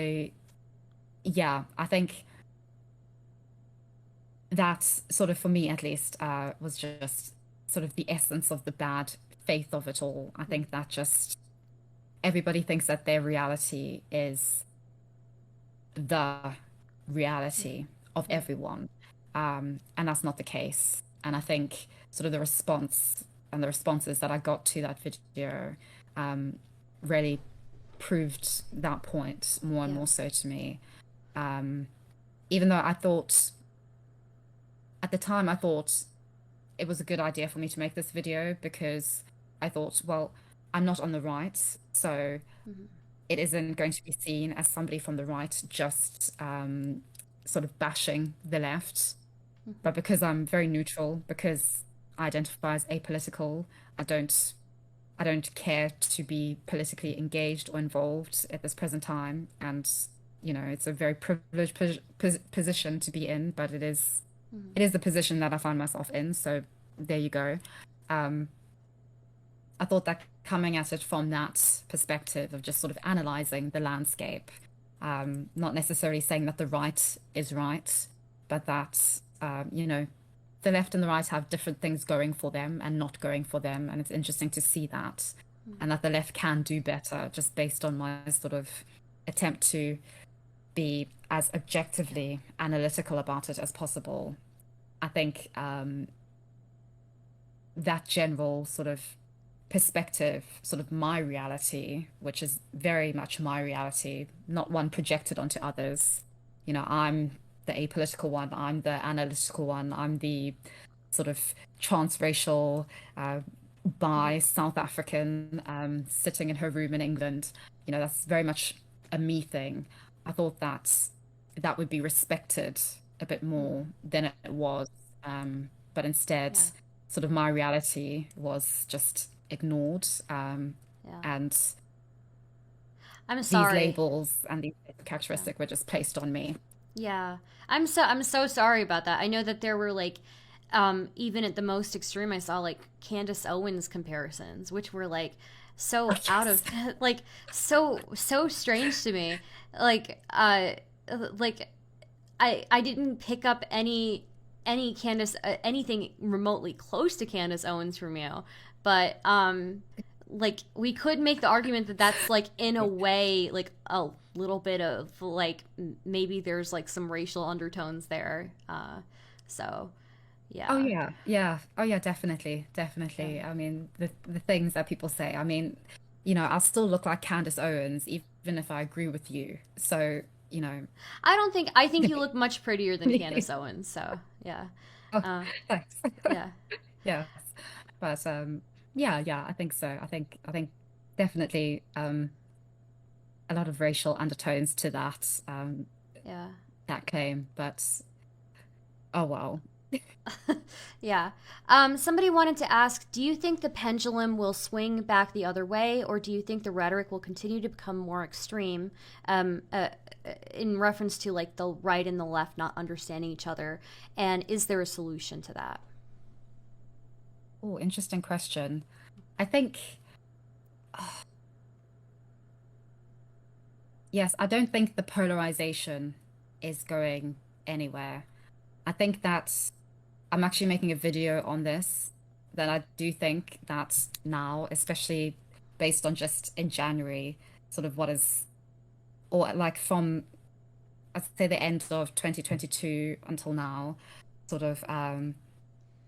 yeah, I think that sort of, for me at least, was just sort of the essence of the bad faith of it all. I Mm, think that just everybody thinks that their reality is the yeah. reality of Yeah. everyone. And that's not the case. And I think sort of the response and the responses that I got to that video um, really proved that point more and Yeah. more so to me. Um, Even though I thought at the time, I thought it was a good idea for me to make this video because I thought, well, I'm not on the right, so Mhm, it isn't going to be seen as somebody from the right just sort of bashing the left. mhm, But because I'm very neutral, because I identify as apolitical, I don't I don't care to be politically engaged or involved at this present time. And, it's a very privileged position to be in, but mhm. it is the position that I find myself in. So there you go. Um, I thought that coming at it from that perspective of just sort of analyzing the landscape, not necessarily saying that the right is right, but that, the left and the right have different things going for them and not going for them. And it's interesting to see that, Mm, and that the left can do better just based on my sort of attempt to be as objectively analytical about it as possible. I think that general sort of perspective, sort of my reality, which is very much my reality, not one projected onto others. I'm the apolitical one, I'm the analytical one, I'm the sort of transracial, Mhm. bi South African, sitting in her room in England. That's very much a me thing. I thought that that would be respected a bit Mhm. more than it was. But instead, Yeah. sort of my reality was just ignored. Yeah. And I'm these sorry. labels and these Yeah. characteristics were just placed on me. Yeah. I'm so sorry about that. I know that there were like even at the most extreme I saw like Candace Owens comparisons, which were like Oh, so out of yes. like so strange to me. Like like I didn't pick up any Candace anything remotely close to Candace Owens from you, but like we could make the argument that that's like in a way like a little bit of like maybe there's like some racial undertones there. So Oh yeah. yeah, yeah. Oh yeah, definitely, Yeah. definitely. I mean, the things that people say. I mean, I'll still look like Candace Owens even if I agree with you. So, you know, I think you look much prettier than Candace Owens, so yeah. oh, Uh thanks. yeah. Yes. But yeah, yeah, I think so. I think definitely a lot of racial undertones to Yeah. that claim, but oh well. Yeah. Somebody wanted to ask, do you think the pendulum will swing back the other way, or do you think the rhetoric will continue to become more extreme um, uh, in reference to like the right and the left not understanding each other? And is there a solution to that? Oh, interesting question. I think yes, I don't think the polarization is going anywhere. I think that I'm actually making a video on this, that I do think that now, especially based on just in January, sort of what is, or like from, I'd say the end of 2022 until now, sort of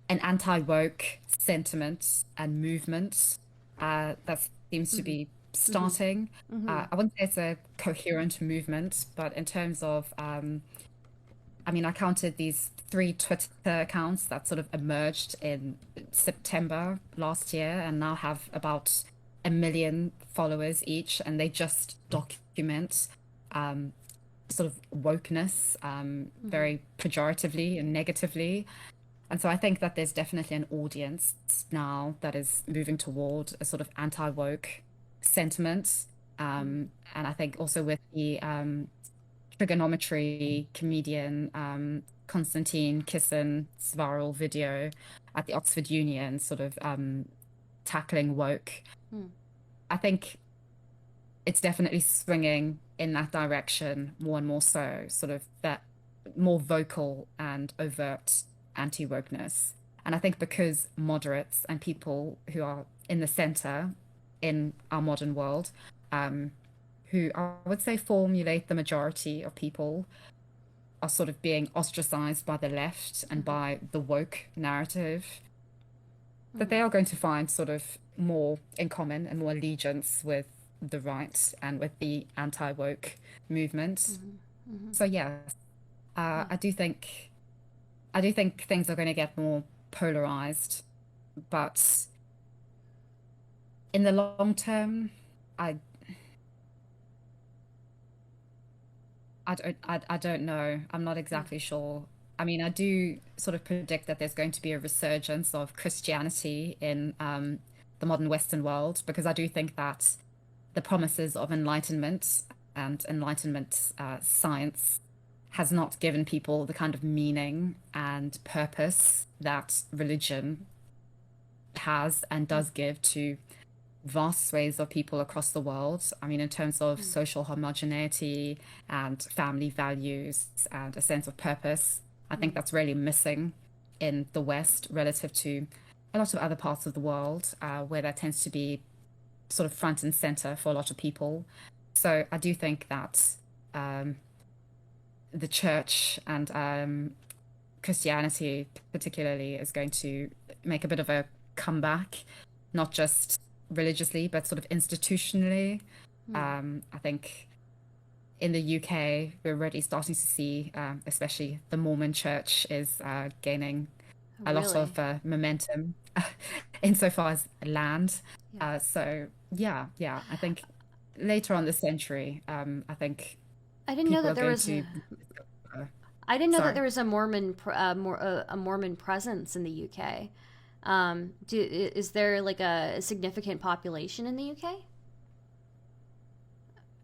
an anti-woke sentiment and movement that seems to Mm-hmm. be Mm-hmm. starting. Mm-hmm. I wouldn't say it's a coherent movement, but in terms of I mean, I counted these three Twitter accounts that sort of emerged in September last year and now have about 1 million followers each, and they just document um, sort of wokeness Mm-hmm. very pejoratively and negatively. And so I think that there's definitely an audience now that is moving toward a sort of anti-woke sentiment. And I think also with the trigonometry comedian Konstantin Kissin's viral video at the Oxford Union, sort of tackling woke. Mm-hmm. I think it's definitely swinging in that direction more and more so, sort of that more vocal and overt anti-wokeness. And I think because moderates and people who are in the center in our modern world, um, who I would say formulate the majority of people, are sort of being ostracized by the left and Mm-hmm. by the woke narrative, that Mm-hmm. they are going to find sort of more in common and more allegiance with the right and with the anti-woke movement. Mm-hmm. Mm-hmm. So yes, Yeah. I do think things are going to get more polarized, but in the long term, I I don't know. I'm not Mm-hmm. exactly sure. I mean, I do sort of predict that there's going to be a resurgence of Christianity in the modern Western world, because I do think that the promises of enlightenment and enlightenment science has not given people the kind of meaning and purpose that religion has and does give to vast swathes of people across the world. I mean, in terms of Mm-hmm. social homogeneity and family values and a sense of purpose, I think Mm-hmm. that's really missing in the West relative to a lot of other parts of the world, where that tends to be sort of front and center for a lot of people. So I do think that um, the church and Christianity particularly is going to make a bit of a comeback, not just religiously, but sort of institutionally. Hmm. I think in the UK, we're already starting to see, especially the Mormon Church is gaining a lot Really? of momentum insofar as land. Yeah. So yeah, I think later on this century, I think I didn't know people that are there going was. to, I didn't know that sorry. there was a a Mormon presence in the UK. Is there like a significant population in the UK?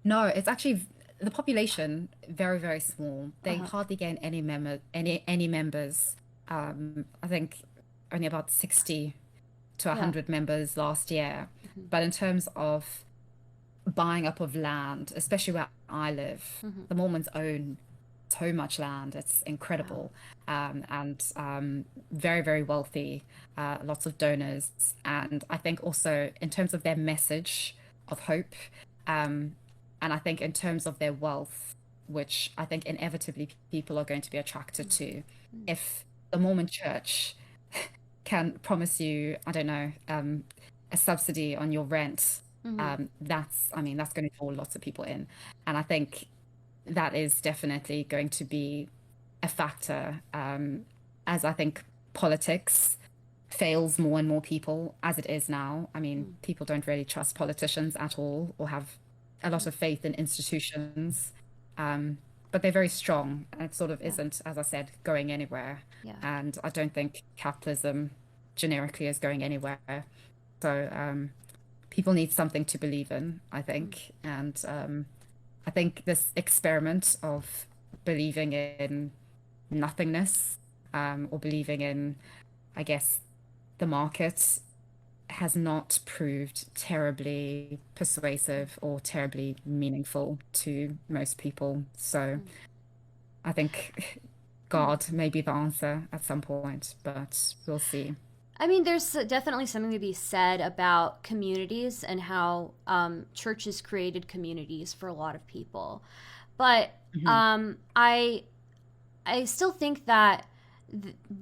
No, it's actually the population very, very small. Uh They huh. hardly gain any members. I think only about 60 to Yeah. 100 members last year. But in terms of buying up of land, especially where I live, Mm-hmm. the Mormons own so much land. It's Wow. incredible. And very, very wealthy, lots of donors. And I think also in terms of their message of hope, um, and I think in terms of their wealth, which I think inevitably people are going to be attracted to, Mm-hmm. if the Mormon Church can promise you, I don't know, a subsidy on your rent, Mm-hmm. I mean, that's going to draw lots of people in. And I think that is definitely going to be a factor, as I think politics fails more and more people as it is now. I mean, people don't really trust politicians at all or have a lot of faith in institutions. Um, but they're very strong and it sort of Yeah. isn't, as I said, going anywhere. Yeah. And I don't think capitalism generically is going anywhere. So people need something to believe in, I Mm. think. And I think this experiment of believing in nothingness, or believing in, I guess, the market has not proved terribly persuasive or terribly meaningful to most people. So Mm. I think Hmm. God may be the answer at some point, but we'll see. I mean, there's definitely something to be said about communities and how churches created communities for a lot of people. But Hmm. um, I I still think that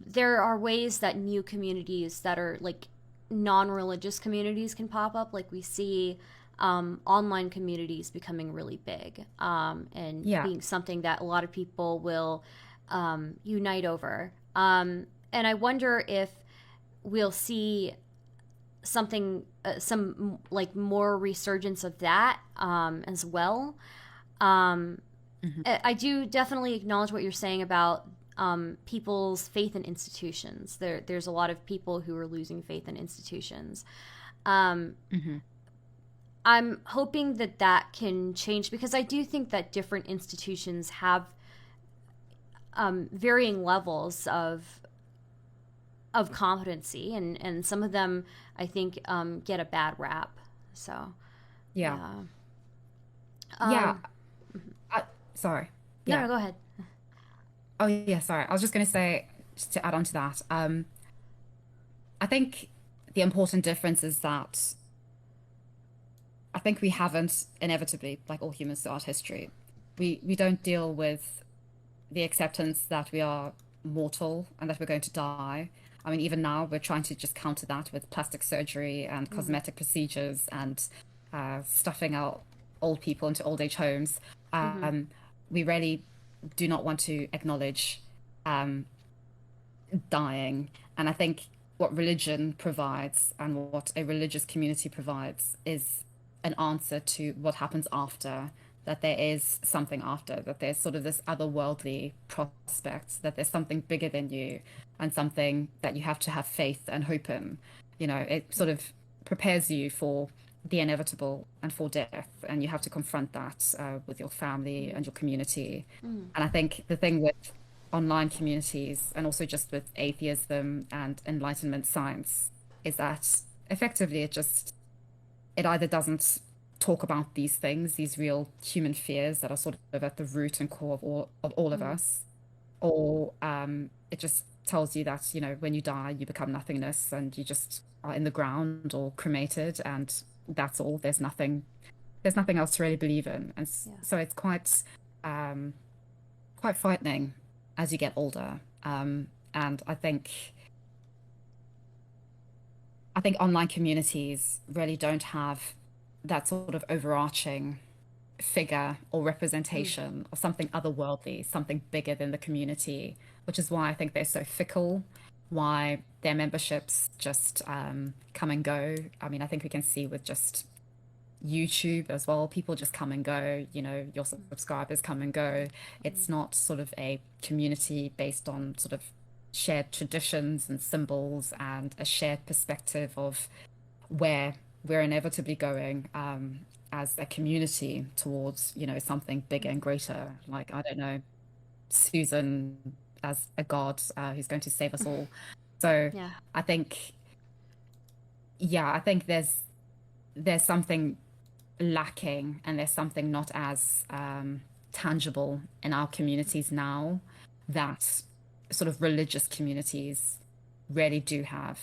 there are ways that new communities that are like non-religious communities can pop up. Like we see online communities becoming really big and Yeah. being something that a lot of people will unite over. And I wonder if we'll see something, some like more resurgence of that as well. Um, Hmm. I do definitely acknowledge what you're saying about people's faith in institutions. There's a lot of people who are losing faith in institutions. Um, Hmm. I'm hoping that that can change because I do think that different institutions have varying levels of competency, and some of them I think get a bad rap. So Yeah. yeah. Yeah. Um, Sorry. no, Yeah. no, go ahead. Oh, yeah. Sorry. I was just going to say, just to add on to that, I think the important difference is that I think we haven't inevitably, like all humans throughout history, we don't deal with the acceptance that we are mortal and that we're going to die. I mean, even now we're trying to just counter that with plastic surgery and Mm-hmm. cosmetic procedures and stuffing our old people into old age homes. Mm-hmm. Um, we really do not want to acknowledge um, dying. And I think what religion provides and what a religious community provides is an answer to what happens after, that there is something after, that there's sort of this otherworldly prospect, that there's something bigger than you and something that you have to have faith and hope in. You know, it sort of prepares you for the inevitable and for death, and you have to confront that with your family and your community. Mm-hmm. And I think the thing with online communities and also just with atheism and enlightenment science is that effectively it either doesn't talk about these things, these real human fears that are sort of at the root and core of all of Mm-hmm. us, or it just tells you that, you know, when you die, you become nothingness and you just are in the ground or cremated, and that's all. There's nothing else to really believe in, and Yeah. so it's quite quite frightening as you get older. And I think online communities really don't have that sort of overarching figure or Mm. representation of something otherworldly, something bigger than the community, which is why I think they're so fickle, why their memberships just come and go. I mean, I think we can see with just YouTube as well, people just come and go, your subscribers come and go. It's not sort of a community based on sort of shared traditions and symbols and a shared perspective of where we're inevitably going as a community towards, something bigger and greater. Like, I don't know, Susan as a god who's going to save us all. So Yeah. I think, yeah, I think there's something lacking and there's something not as tangible in our communities now that sort of religious communities really do have,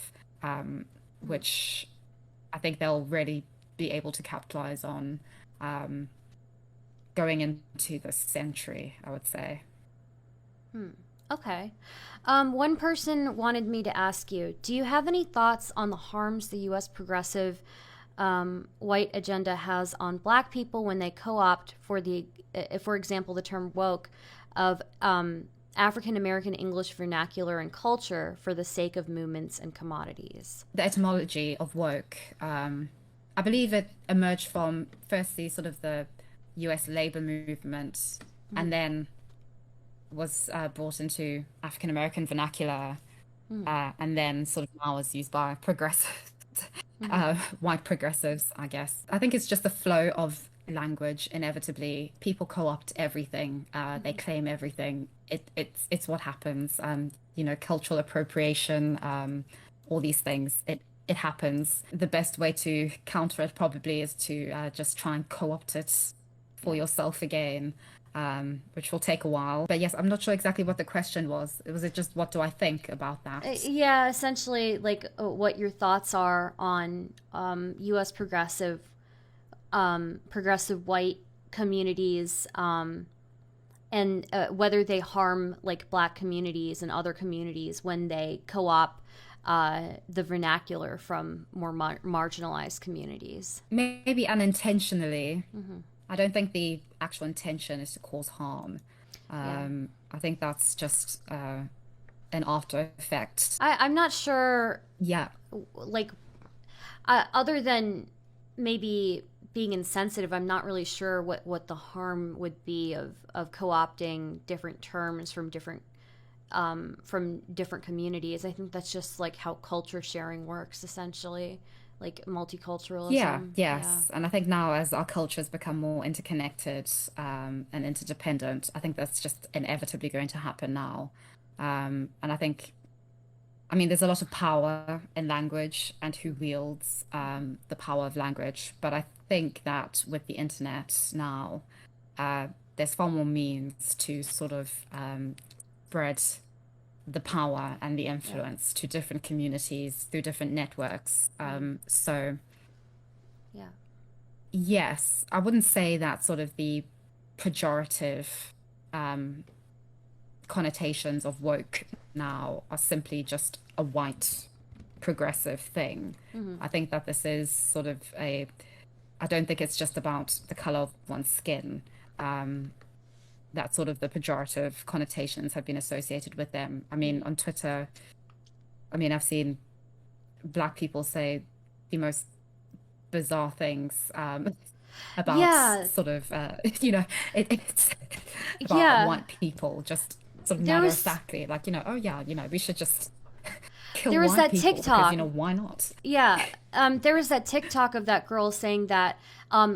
which I think they'll really be able to capitalize on going into this century, I would say. Okay. One person wanted me to ask you, do you have any thoughts on the harms the U.S. progressive white agenda has on Black people when they co-opt for example, the term woke of African American English vernacular and culture for the sake of movements and commodities? The etymology of woke, I believe it emerged from firstly sort of the US labor movement and then was brought into African American vernacular and then sort of now is used by progressives, white progressives, I guess. I think it's just the flow of language. Inevitably, people co-opt everything. They claim everything. It's what happens. Cultural appropriation, all these things. It happens. The best way to counter it probably is to just try and co-opt it for yourself again. Which will take a while. But yes, I'm not sure exactly what the question was. Was it just what do I think about that? Yeah, essentially, like what your thoughts are on U.S. progressive white communities, and whether they harm like Black communities and other communities when they co-opt the vernacular from more marginalized communities. Maybe unintentionally. I don't think the actual intention is to cause harm. Yeah. I think that's just an after effect. I'm not sure, Yeah. like, other than maybe being insensitive, I'm not really sure what the harm would be of co-opting different terms from different communities. I think that's just like how culture sharing works, essentially, like Yeah, multiculturalism. Yeah. yes. And I think now as our cultures become more interconnected and interdependent, I think that's just inevitably going to happen now. And I mean, there's a lot of power in language and who wields the power of language. But I think that with the internet now, there's far more means to sort of spread the power and the Yeah. influence to different communities through different networks. So Yeah. yes, I wouldn't say that sort of the pejorative um, connotations of woke now are simply just a white progressive thing. I think that this is sort of I don't think it's just about the color of one's skin. That sort of the pejorative connotations have been associated with them. I mean, on Twitter, I mean, I've seen Black people say the most bizarre things about Yeah. sort of, it's about Yeah. white people, just sort of There matter of was factly, like, oh yeah, we should just kill there was white that people because, TikTok. why not? Yeah, there was that TikTok of that girl saying that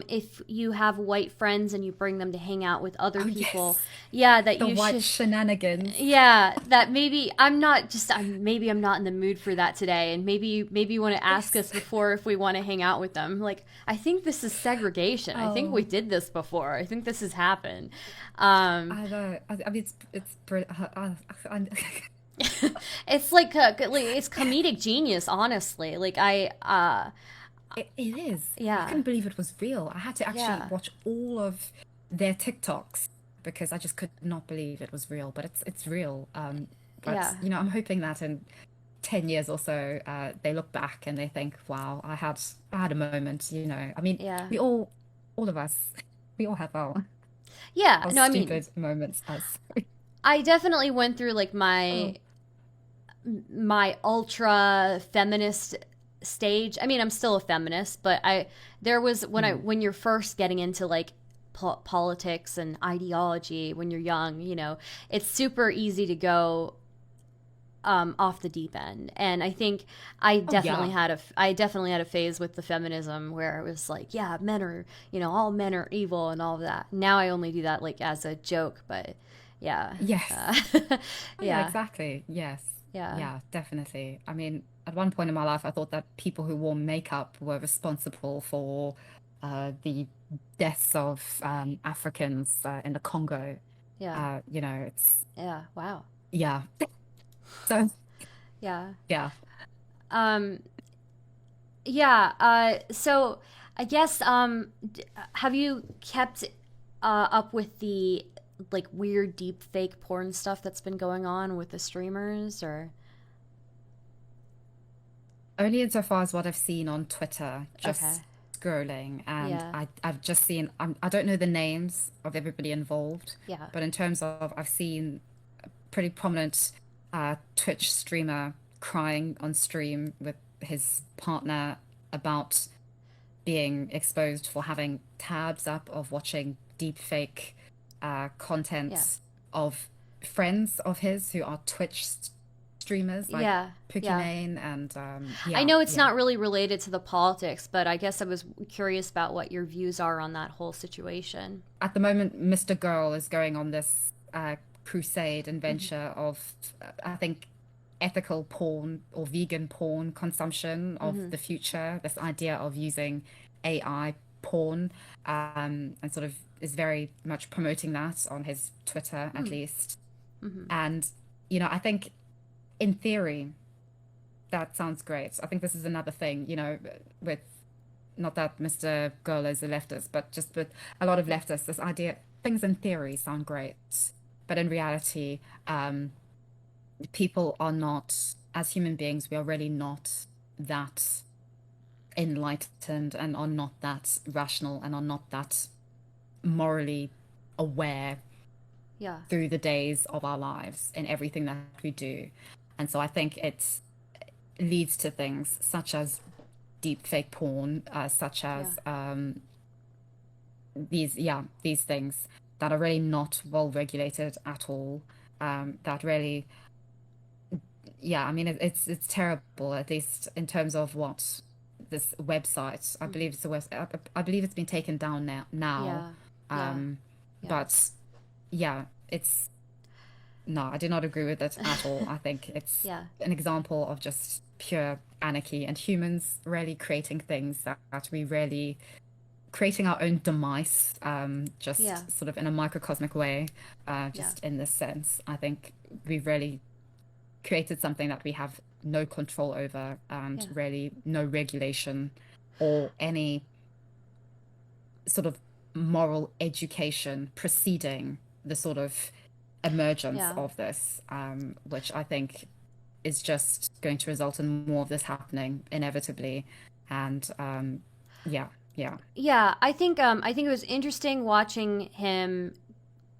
if you have white friends and you bring them to hang out with other Oh people, yes, yeah, that the you white should. shenanigans. Yeah, that maybe maybe I'm not in the mood for that today, and maybe you want to ask us Yes. before if we want to hang out with them. Like, I think this is segregation. I think we Oh, did this before. I think this has happened. I know. I mean, it's brilliant. It's like it's comedic genius, honestly. Like It is. I yeah, couldn't believe it was real. I had to actually yeah. watch all of their TikToks because I just could not believe it was real. But it's real. But, Yeah. I'm hoping that in 10 years or so, they look back and they think, wow, I had a moment. I mean, Yeah. all of us, we all have our, Yeah. our No, I mean, stupid moments as, I definitely went through like oh, my ultra feminist stage. I mean, I'm still a feminist, but there was mm, when you're first getting into like politics and ideology when you're young, it's super easy to go off the deep end. And I think oh yeah, I definitely had a phase with the feminism where it was like, yeah, men are, all men are evil and all of that. Now I only do that like as a joke, but yeah. yes. Uh, Oh, yeah, yeah. exactly. Yes. Yeah. Yeah, definitely. I mean, at one point in my life, I thought that people who wore makeup were responsible for the deaths of Africans in the Congo. Yeah. It's, Yeah. Wow. yeah. So, Yeah. yeah. Um yeah, so I guess have you kept up with the like weird deep fake porn stuff that's been going on with the streamers or Only insofar as what I've seen on Twitter, okay. just scrolling, and Yeah. I've just seen. I don't know the names of everybody involved, Yeah. but in terms of, I've seen a pretty prominent Twitch streamer crying on stream with his partner about being exposed for having tabs up of watching deepfake Yeah. content of friends of his who are Twitch streamers like Yeah. Yeah. Pokimane and I yeah, know it's yeah. not really related to the politics, but I guess I was curious about what your views are on that whole situation. At the moment, Mr. Girl is going on this crusade and Hmm. venture of, I think, ethical porn or vegan porn consumption of Hmm. the future. This idea of using AI porn, and sort of is very much promoting that on his Twitter, at Hmm. least. Hmm. And, I think in theory, that sounds great. I think this is another thing, with not that Mr. Girl is a leftist, but just with a lot of Yeah. leftists, this idea, things in theory sound great, but in reality, people are not, as human beings, we are really not that enlightened and are not that rational and are not that morally aware Yeah. through the days of our lives in everything that we do. And so I think it leads to things such as deep fake porn, such Yeah. as these things that are really not well regulated at all. That really, yeah, I mean, it's terrible, at least in terms of what this website, I Hmm. believe it's a website, I believe it's been taken down now. Yeah. Yeah. Um, Yeah. but yeah, it's no, I do not agree with it at all. I think it's Yeah. an example of just pure anarchy and humans really creating things that we really creating our own demise, Yeah. just sort of in a microcosmic way, Yeah. just in this sense. I think we've really created something that we have no control over and Yeah. really no regulation or any sort of moral education preceding the sort of emergence Yeah. of this, which I think is just going to result in more of this happening inevitably. And yeah, yeah. Yeah, I think it was interesting watching him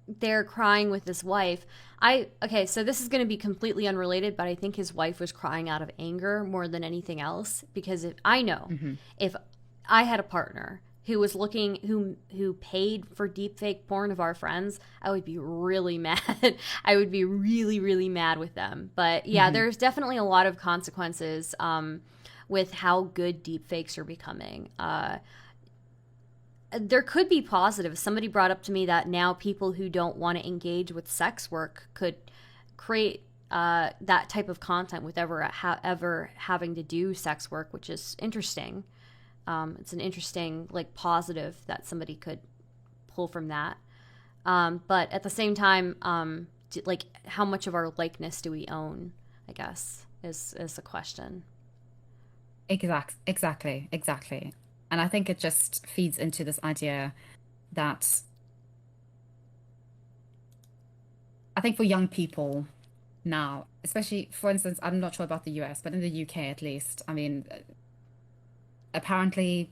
there crying with his wife. Okay, so this is going to be completely unrelated, but I think his wife was crying out of anger more than anything else because if I know Hmm. if I had a partner who was looking who paid for deepfake porn of our friends, I would be really mad. I would be really really mad with them. But yeah, Hmm. there's definitely a lot of consequences with how good deepfakes are becoming. There could be positive. Somebody brought up to me that now people who don't want to engage with sex work could create that type of content with ever having to do sex work, which is interesting. It's an interesting like positive that somebody could pull from that. But at the same time, like how much of our likeness do we own? I guess is the question. Exactly. And I think it just feeds into this idea that I think for young people, now, especially for instance, I'm not sure about the US, but in the UK at least, I mean, apparently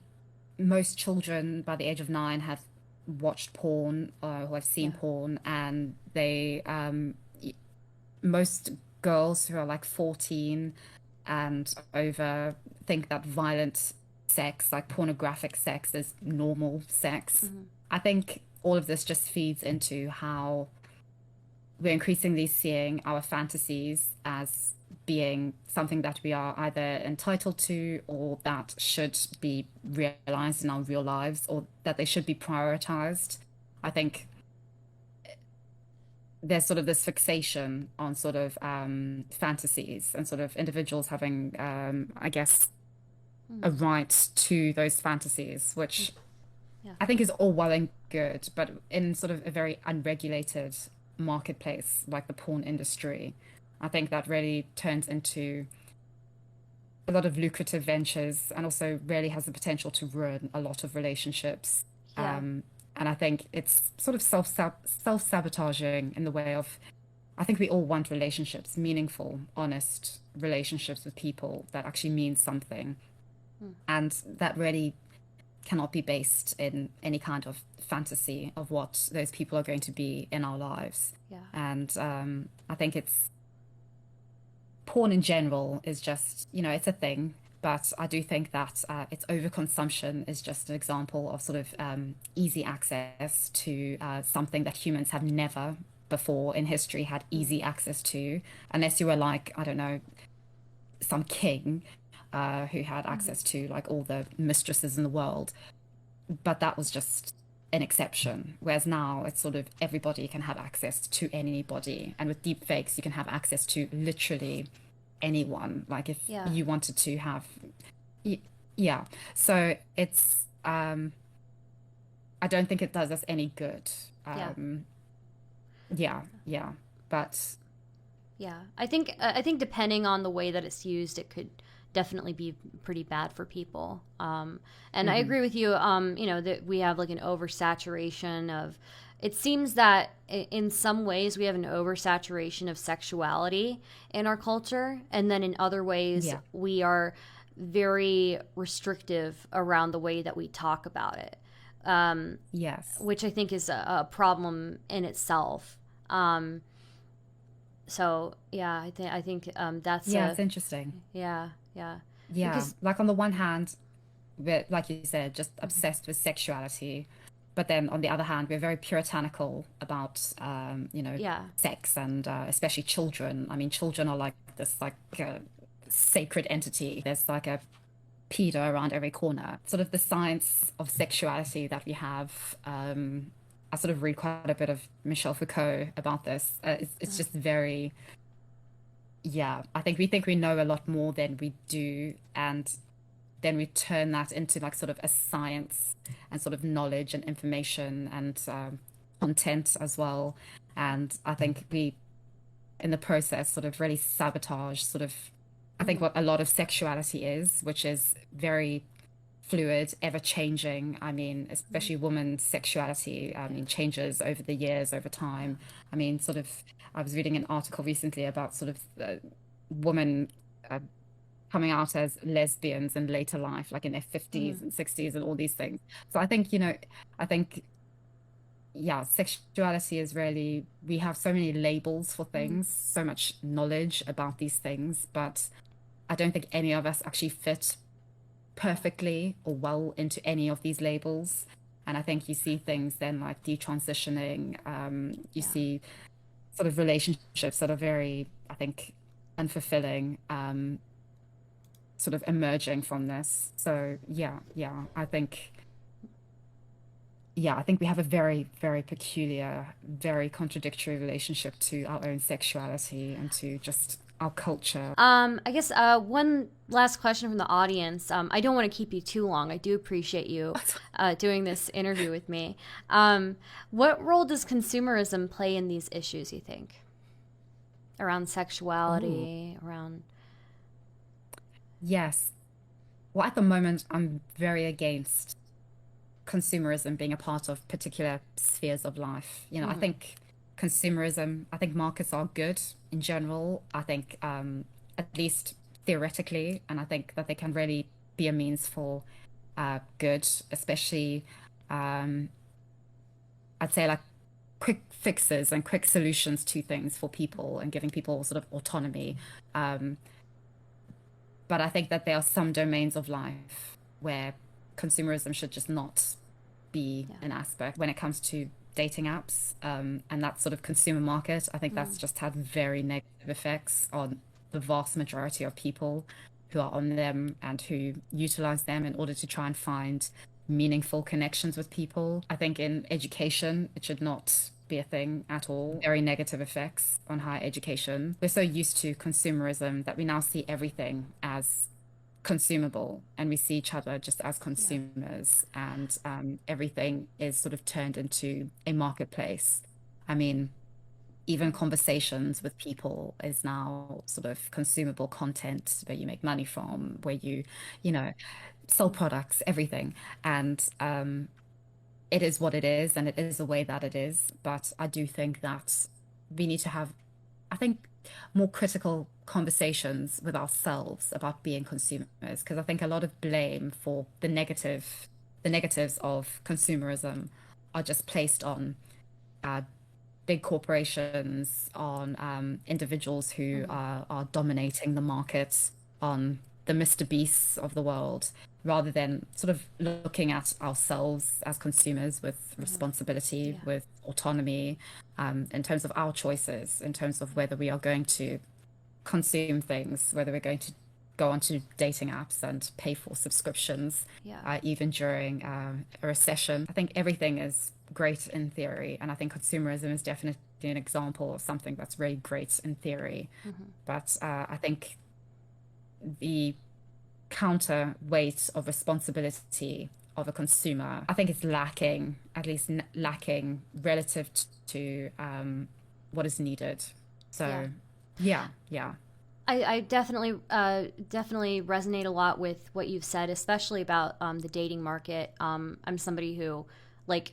most children by the age of 9 have watched porn or have seen Yeah. porn, and most girls who are like 14 and over think that violent sex, like pornographic sex, is normal sex. Hmm. I think all of this just feeds into how we're increasingly seeing our fantasies as being something that we are either entitled to or that should be realized in our real lives or that they should be prioritized. I think there's sort of this fixation on sort of fantasies and sort of individuals having, I guess, a right to those fantasies, which Yeah. I think is all well and good, but in sort of a very unregulated marketplace like the porn industry, I think that really turns into a lot of lucrative ventures and also really has the potential to ruin a lot of relationships. Yeah. And I think it's sort of self-sabotaging in the way of, I think we all want relationships, meaningful, honest relationships with people that actually mean something. Mm. And that really cannot be based in any kind of fantasy of what those people are going to be in our lives. Yeah. And I think porn in general is just, it's a thing. But I do think that its overconsumption is just an example of sort of easy access to something that humans have never before in history had easy access to, unless you were like, I don't know, some king who had access to like all the mistresses in the world. But that was just an exception. Whereas now it's sort of everybody can have access to anybody. And with deepfakes, you can have access to literally anyone. Like if Yeah. you wanted to have, yeah. So it's, I don't think it does us any good. Yeah. Yeah, yeah. But Yeah. I think depending on the way that it's used, it could definitely be pretty bad for people. And I mhm, agree with you. That we have like an oversaturation of. It seems that in some ways we have an oversaturation of sexuality in our culture, and then in other ways yeah, we are very restrictive around the way that we talk about it, yes. which I think is a problem in itself. Um, so yeah, I think that's Yeah, a it's interesting. yeah, yeah, Yeah, because like on the one hand, we're, like you said, just obsessed with sexuality. But then on the other hand, we're very puritanical about, yeah, sex and especially children. I mean, children are like this like sacred entity. There's like a pedo around every corner. Sort of the science of sexuality that we have. I sort of read quite a bit of Michel Foucault about this. It's just very, yeah, I think we know a lot more than we do, and then we turn that into like sort of a science and sort of knowledge and information and content as well. And I think we, in the process, sort of really sabotage sort of, I think hmm what a lot of sexuality is, which is very fluid, ever changing. I mean, especially women's sexuality, I yeah, mean, changes over the years, over yeah, time. I mean, sort of, I was reading an article recently about sort of women uh, coming out as lesbians in later life, like in their hmm 50s and 60s and all these things. So I think, I think, yeah, sexuality is really, we have so many labels for hmm things, so much knowledge about these things, but I don't think any of us actually fit yeah, perfectly or well into any of these labels. And I think you see things then like detransitioning, you yeah. see sort of relationships that are very, I think, unfulfilling, sort of emerging from this. So yeah, I think we have a very, very peculiar, very contradictory relationship to our own sexuality and to just our culture. I guess one last question from the audience. I don't want to keep you too long. I do appreciate you doing this interview with me. What role does consumerism play in these issues, you think? Around Oh, sexuality, around. yes. Well, at the moment, I'm very against consumerism being a part of particular spheres of life. I Mm-hmm. think consumerism. I think markets are good in general. I think, at least theoretically, and I think that they can really be a means for good, especially um, I'd say like quick fixes and quick solutions to things for people and giving people sort of autonomy. Um, but I think that there are some domains of life where consumerism should just not be Yeah. an aspect when it comes to dating apps, and that sort of consumer market. I think Mm. that's just had very negative effects on the vast majority of people who are on them and who utilize them in order to try and find meaningful connections with people. I think in education, it should not be a thing at all. Very negative effects on higher education. We're so used to consumerism that we now see everything as consumable, and we see each other just as Yeah. consumers, and everything is sort of turned into a marketplace. I mean, even conversations with people is now sort of consumable content where you make money from, where you know, sell products, everything. And it is what it is, and it is the way that it is. But I do think that we need to have, I think, more critical conversations with ourselves about being consumers, because I think a lot of blame for the negatives of consumerism are just placed on uh, big corporations, on individuals who Mm. are dominating the market, on the MrBeasts of the world, rather than sort of looking at ourselves as consumers with Mm. responsibility, Yeah. with autonomy, in terms of our choices, in terms of whether we are going to consume things, whether we're going to go onto dating apps and pay for subscriptions, Yeah. even during a recession. I think everything is great in theory, and I think consumerism is definitely an example of something that's really great in theory. Mm-hmm. But I think the counterweight of responsibility of a consumer, I think it's lacking, at least lacking relative to what is needed. Yeah. So, yeah, yeah. I definitely resonate a lot with what you've said, especially about the dating market. I'm somebody who, like,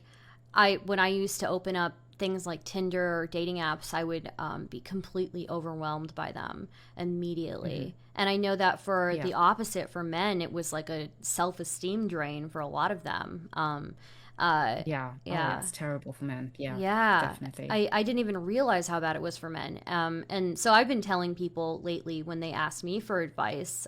when I used to open up things like Tinder or dating apps, I would be completely overwhelmed by them Hmm. immediately. And I know that for Yeah. the opposite, for men, it was like a self-esteem drain for a lot of them. Yeah. Oh, yeah. Yeah. It's terrible for men. Yeah, Yeah, definitely. I didn't even realize how bad it was for men. And so I've been telling people lately when they ask me for advice,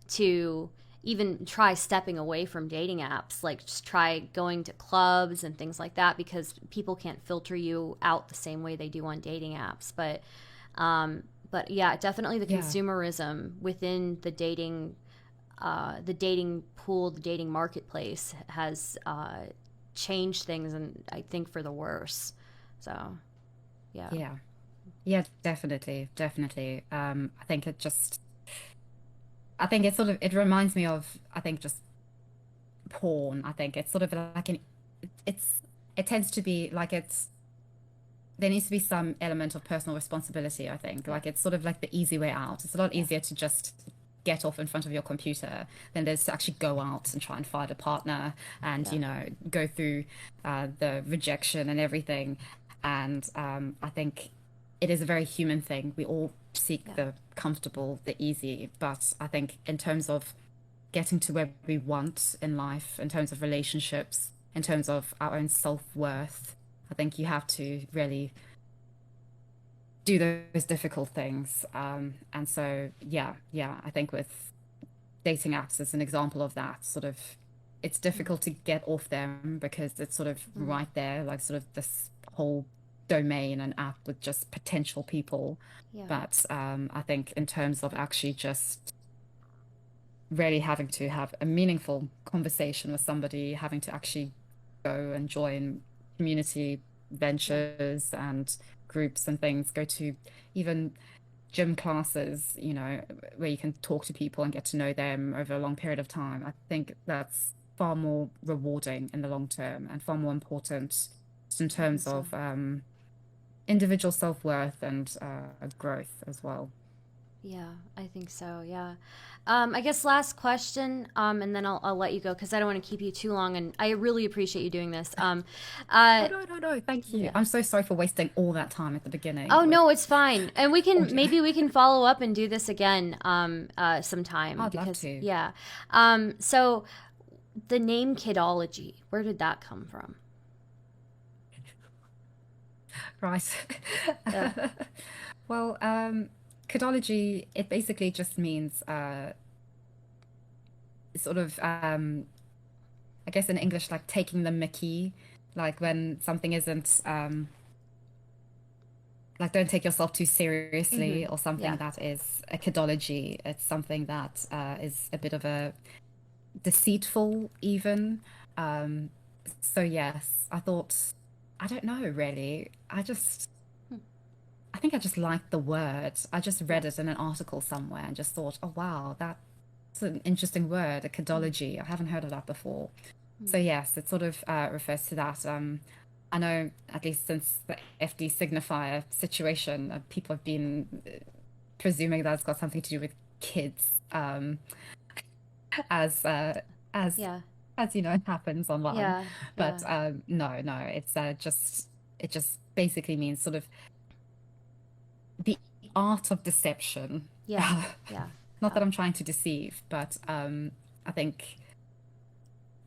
to even try stepping away from dating apps, like just try going to clubs and things like that, because people can't filter you out the same way they do on dating apps. But yeah, definitely the Yeah. consumerism within the dating pool, the dating marketplace has changed things, and I think for the worse. So, yeah. Yeah. Yeah, definitely. Definitely. I think it sort of, it reminds me of, I think, just porn. I think it's sort of like it's, it tends to be like there needs to be some element of personal responsibility, I think. Yeah. Like it's sort of like the easy way out. It's a lot Yeah. easier to just get off in front of your computer than it is to actually go out and try and find a partner and, Yeah. go through the rejection and everything. And I think it is a very human thing. We all seek Yeah. the comfortable, the easy. But I think in terms of getting to where we want in life, in terms of relationships, in terms of our own self-worth, I think you have to really do those difficult things. And so, yeah, yeah, I think with dating apps as an example of that, sort of, it's difficult to get off them because it's sort of Mm-hmm. right there, like sort of this whole domain and app with just potential people. Yeah. But I think in terms of actually just really having to have a meaningful conversation with somebody, having to actually go and join community Yeah. ventures and groups and things, go to even gym classes, where you can talk to people and get to know them over a long period of time. I think that's far more rewarding in the long term and far more important just in I think terms so. of individual self-worth and growth as well. Yeah, I think so. Yeah. I guess last question, and then I'll let you go because I don't want to keep you too long, and I really appreciate you doing this. Oh, no, no, no. Thank you. Yeah. I'm so sorry for wasting all that time at the beginning Oh with no, it's fine, and we can audio. maybe we can follow up and do this again sometime I'd love because to. yeah. So the name Kidology, where did that come from? Right. Yeah. Well, Kidology, it basically just means sort of I guess in English like taking the mickey, like when something isn't like don't take yourself too seriously Mm-hmm. or something Yeah. that is a kidology. It's something that is a bit of a deceitful even. Um, so yes, I thought I don't know really. Hmm. I think I just liked the word. I just Yeah. read it in an article somewhere and just thought, oh wow, that's an interesting word, a Mm-hmm. codology. I haven't heard of that before. Mm-hmm. So yes, it sort of refers to that. I know at least since the FD signifier situation, people have been presuming that it's got something to do with kids, as as Yeah. as you know happens online. Yeah. But Yeah. no, no, it's just it just basically means sort of the art of deception. Yeah. Yeah. Not Yeah. that I'm trying to deceive, but I think,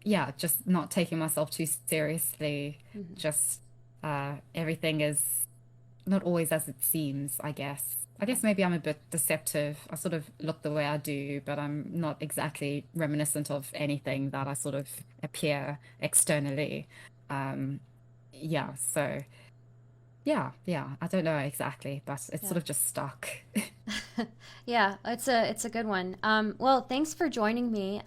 yeah, just not taking myself too seriously. Mm-hmm. Just everything is not always as it seems, I guess. I Yeah. guess maybe I'm a bit deceptive. I sort of look the way I do, but I'm not exactly reminiscent of anything that I sort of appear externally. Um, yeah, so. Yeah, yeah. I don't know exactly, but it's sort Yeah. of just stuck. Yeah, it's a good one. Well, thanks for joining me.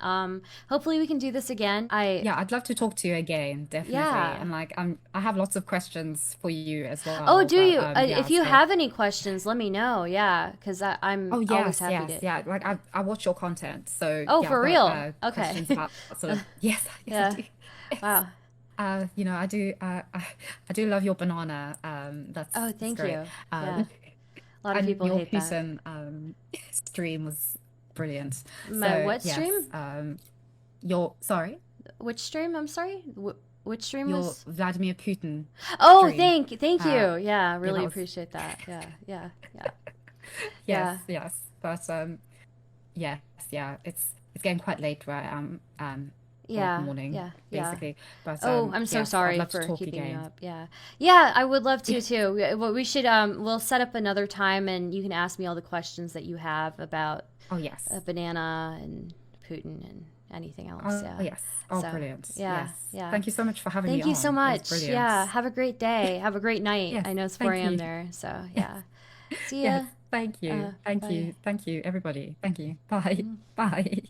Hopefully we can do this again. Yeah, I'd love to talk to you again, definitely. Yeah. And like I have lots of questions for you as Oh, well, do but you? yeah, If you so have any questions, let me know. Yeah, because I'm oh always yes, happy yes, to. yeah. Like I watch your content. So Oh, yeah, I've for got real? questions Okay. about sort of yes, yes I Yeah. do. Yes. Wow. You know, I do love your banana. Oh, that's thank great. you. Yeah. Um A lot of and people your hate that. Putin stream was brilliant. My So what yes, stream? your sorry. Which stream? I'm sorry. Which stream Your was? Vladimir Putin Oh, stream. thank Uh, you. Yeah, yeah, really that was appreciate that. Yeah, yeah, yeah, yes, yeah. yes. But yes, yeah. It's getting quite late where I am. Well, Yeah, morning yeah, yeah. basically. But Oh, I'm so yes, I'd sorry love to for talk keeping you again. up. Yeah. Yeah, I would love to too. Well, we should we'll set up another time and you can ask me all the questions that you have about Oh yes. banana and Putin and anything else. Oh Yeah. yes. Oh, So, brilliant. yeah, Yes. yeah. Thank you so much for having me Thank you so on. It was much. brilliant. Yeah, have a great day. Have a great night. Yes. I know it's Thank 4 a.m. you. there. So, Yes. yeah. See Yes. ya. Thank you. Thank Bye. you. Thank you, everybody. Thank you. Bye. Bye.